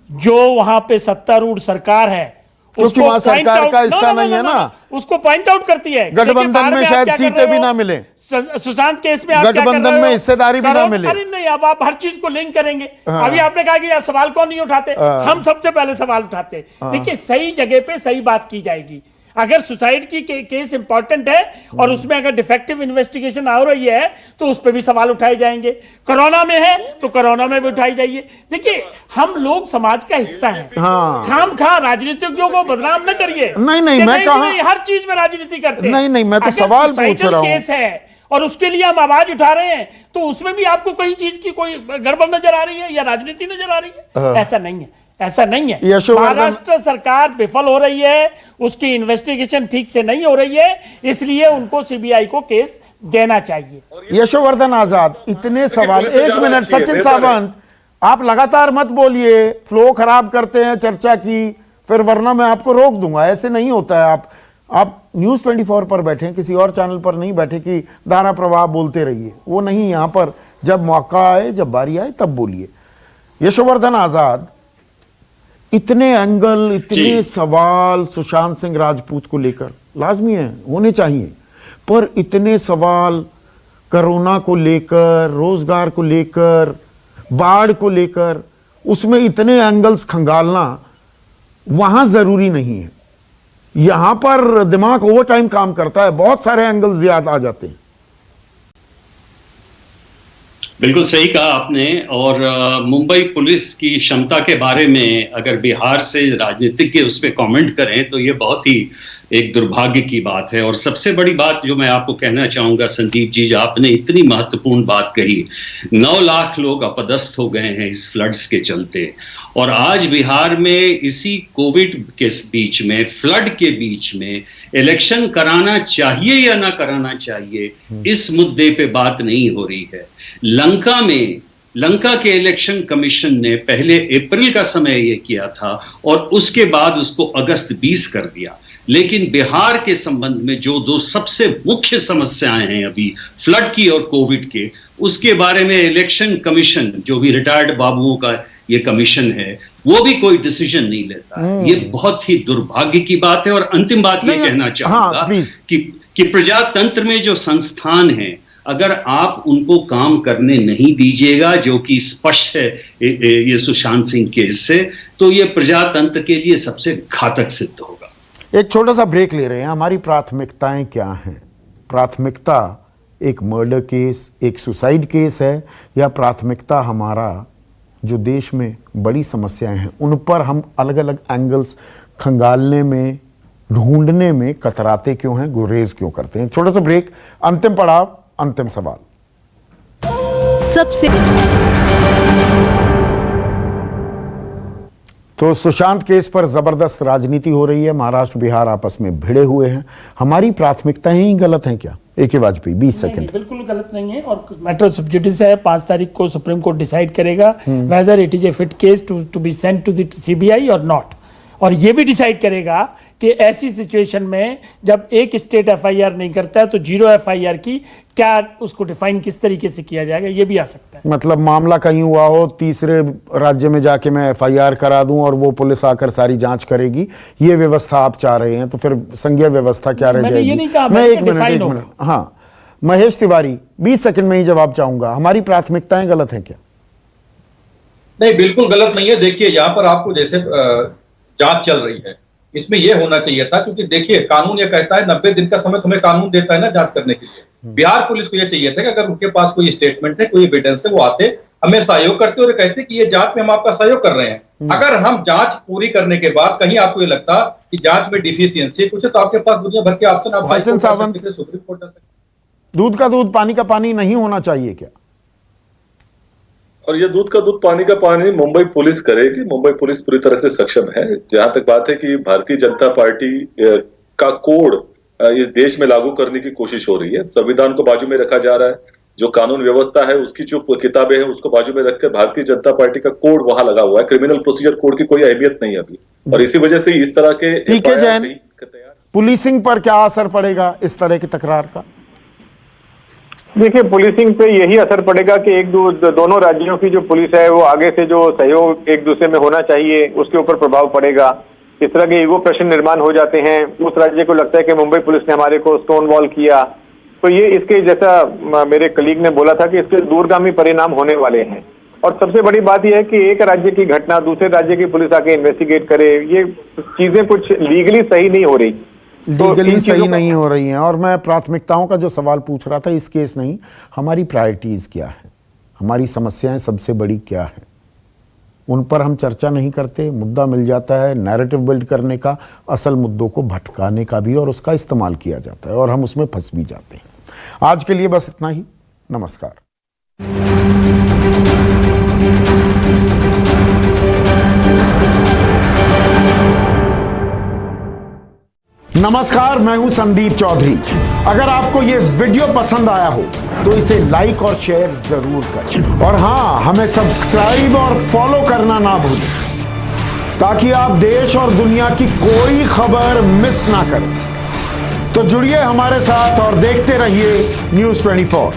जो वहां पे सत्तारूढ़ सरकार है, क्योंकि वहां सरकार का हिस्सा नहीं है ना, उसको पॉइंट आउट करती है। गठबंधन में शायद सीटें भी ना मिले। सुशांत केस में आप क्या कर गठबंधन रहे हो? में हिस्सेदारी भी ना मिले। अरे नहीं, अब आप हर चीज को लिंक करेंगे। हाँ। अभी आपने कहा कि आप सवाल क्यों नहीं उठाते? हम सबसे पहले सवाल उठाते। देखिए, सही जगह पे सही बात की जाएगी। अगर सुसाइड की केस इंपॉर्टेंट है और उसमें अगर डिफेक्टिव इन्वेस्टिगेशन आ रही है तो उस पर भी सवाल उठाए जाएंगे। कोरोना में है तो कोरोना में भी उठाई जाइए। देखिए, हम लोग समाज का हिस्सा हैं। हाँ। खाम-खा राजनीतिज्ञों को बदनाम न करिए। नहीं, मैं कहा हर चीज में राजनीति करते हैं। नहीं, मैं तो सवाल पूछ रहा हूं। केस है और उसके लिए हम आवाज उठा रहे हैं तो उसमें भी आपको कई चीज की कोई गड़बड़ नजर आ रही है या राजनीति नजर आ रही है? ऐसा नहीं है, ऐसा नहीं है। महाराष्ट्र सरकार विफल हो रही है, उसकी इन्वेस्टिगेशन ठीक से नहीं हो रही है, इसलिए उनको सीबीआई को केस देना चाहिए। यशोवर्धन आजाद, इतने सवाल। एक मिनट सचिन सावंत, आप लगातार मत बोलिए, फ्लो खराब करते हैं चर्चा की, फिर वरना मैं आपको रोक दूंगा। ऐसे नहीं होता है। आप न्यूज 24 पर बैठे, किसी और चैनल पर नहीं बैठे कि धारा प्रवाह बोलते रहिए। वो नहीं, यहां पर जब मौका आए, जब बारी आए तब बोलिए। यशोवर्धन आजाद, इतने एंगल, इतने सवाल सुशांत सिंह राजपूत को लेकर लाजमी है, होने चाहिए, पर इतने सवाल कोरोना को लेकर, रोजगार को लेकर, बाढ़ को लेकर, उसमें इतने एंगल्स खंगालना वहां जरूरी नहीं है। यहां पर दिमाग ओवर टाइम काम करता है, बहुत सारे एंगल्स ज्यादा आ जाते हैं। बिल्कुल सही कहा आपने। और मुंबई पुलिस की क्षमता के बारे में अगर बिहार से राजनीतिज्ञ उस पर कमेंट करें तो ये बहुत ही एक दुर्भाग्य की बात है। और सबसे बड़ी बात जो मैं आपको कहना चाहूंगा संदीप जी, जो आपने इतनी महत्वपूर्ण बात कही, 9 लाख लोग अपदस्थ हो गए हैं इस फ्लड्स के चलते। और आज बिहार में इसी कोविड के बीच में, फ्लड के बीच में इलेक्शन कराना चाहिए या ना कराना चाहिए, इस मुद्दे पे बात नहीं हो रही है। लंका के इलेक्शन कमीशन ने पहले अप्रैल का समय यह किया था और उसके बाद उसको अगस्त 20 कर दिया। लेकिन बिहार के संबंध में जो दो सबसे मुख्य समस्याएं हैं अभी, फ्लड की और कोविड के, उसके बारे में इलेक्शन कमीशन, जो भी रिटायर्ड बाबुओं का ये कमीशन है, वो भी कोई डिसीजन नहीं लेता है। ये बहुत ही दुर्भाग्य की बात है। और अंतिम बात ये कहना चाहूंगा कि प्रजातंत्र में जो संस्थान हैं, अगर आप उनको काम करने नहीं दीजिएगा, जो कि स्पष्ट है ये सुशांत सिंह केस से, तो ये प्रजातंत्र के लिए सबसे घातक सिद्ध होगा। एक छोटा सा ब्रेक ले रहे हैं। हमारी प्राथमिकताएं क्या हैं? प्राथमिकता एक मर्डर केस, एक सुसाइड केस है, या प्राथमिकता हमारा जो देश में बड़ी समस्याएं हैं उन पर हम अलग अलग एंगल्स खंगालने में, ढूंढने में कतराते क्यों हैं, गुरेज क्यों करते हैं? छोटा सा ब्रेक, अंतिम पड़ाव, अंतिम सवाल। सबसे तो सुशांत केस पर जबरदस्त राजनीति हो रही है, महाराष्ट्र बिहार आपस में भिड़े हुए हैं। हमारी प्राथमिकताएं ही गलत हैं क्या? AK Vajpayee, 20 second. बिल्कुल गलत नहीं है और मैटर सब जुडिस है। 5 तारीख को सुप्रीम कोर्ट डिसाइड करेगा whether it is a fit case to be sent to the CBI और नॉट। और ये भी डिसाइड करेगा कि ऐसी सिचुएशन में जब एक स्टेट FIR नहीं करता है तो 0 FIR की क्या, उसको डिफाइन किस तरीके से किया जाएगा, ये भी आ सकता है। मतलब मामला कहीं हुआ हो, तीसरे राज्य में जाके मैं FIR करा दूं और वो पुलिस आकर सारी जांच करेगी, ये व्यवस्था आप चाह रहे हैं, तो फिर संघीय व्यवस्था क्या रह जाएगी? ये नहीं कहा, मैं एक मिनट। हाँ, महेश तिवारी, 20 सेकंड में ही जवाब चाहूंगा। हमारी प्राथमिकताएं गलत हैं क्या? नहीं, बिल्कुल गलत नहीं है। देखिए, यहाँ पर आपको जैसे जांच चल रही है, इसमें यह होना चाहिए था, क्योंकि देखिए कानून ये कहता है 90 दिन का समय तुम्हें कानून देता है ना जांच करने के लिए। बिहार पुलिस को यह चाहिए था कि अगर उनके पास कोई स्टेटमेंट है, कोई एविडेंस है, वो आते, हमें सहयोग करते और कहते कि ये जांच में हम आपका सहयोग कर रहे हैं। अगर हम जांच पूरी करने के बाद कहीं आपको ये लगता कि जांच में डिफिशियंसी कुछ है, तो आपके पास दुनिया भर के ऑप्शन, आप सचिन सावंत, सुप्रीम कोर्ट जा सकते। दूध का दूध पानी का पानी नहीं होना चाहिए क्या? और ये दूध का दूध पानी का पानी मुंबई पुलिस करेगी। मुंबई पुलिस पूरी तरह से सक्षम है। जहां तक बात है कि भारतीय जनता पार्टी का कोड इस देश में लागू करने की कोशिश हो रही है, संविधान को बाजू में रखा जा रहा है, जो कानून व्यवस्था है उसकी जो किताबें हैं उसको बाजू में रखकर भारतीय जनता पार्टी का कोड वहां लगा हुआ है। क्रिमिनल प्रोसीजर कोड की कोई अहमियत नहीं अभी, और इसी वजह से इस तरह के पीके जैन, पुलिसिंग पर क्या असर पड़ेगा इस तरह की तकरार का? देखिए, पुलिसिंग पे यही असर पड़ेगा कि दोनों राज्यों की जो पुलिस है वो आगे से जो सहयोग एक दूसरे में होना चाहिए उसके ऊपर प्रभाव पड़ेगा। इस तरह के ईगो प्रश्न निर्माण हो जाते हैं। उस राज्य को लगता है कि मुंबई पुलिस ने हमारे को स्टोन वॉल किया, तो ये इसके जैसा मेरे कलीग ने बोला था कि इसके दूरगामी परिणाम होने वाले हैं। और सबसे बड़ी बात यह है कि एक राज्य की घटना दूसरे राज्य की पुलिस आके इन्वेस्टिगेट करे, ये चीजें कुछ लीगली सही नहीं हो रही, लीगली सही नहीं हो रही हैं। और मैं प्राथमिकताओं का जो सवाल पूछ रहा था, इस केस नहीं, हमारी प्रायोरिटीज क्या है, हमारी समस्याएं सबसे बड़ी क्या है, उन पर हम चर्चा नहीं करते। मुद्दा मिल जाता है नैरेटिव बिल्ड करने का, असल मुद्दों को भटकाने का भी, और उसका इस्तेमाल किया जाता है और हम उसमें फंस भी जाते हैं। आज के लिए बस इतना ही। नमस्कार। नमस्कार, मैं हूं संदीप चौधरी। अगर आपको ये वीडियो पसंद आया हो तो इसे लाइक और शेयर जरूर करें, और हाँ, हमें सब्सक्राइब और फॉलो करना ना भूलें, ताकि आप देश और दुनिया की कोई खबर मिस ना करें। तो जुड़िए हमारे साथ और देखते रहिए News 24।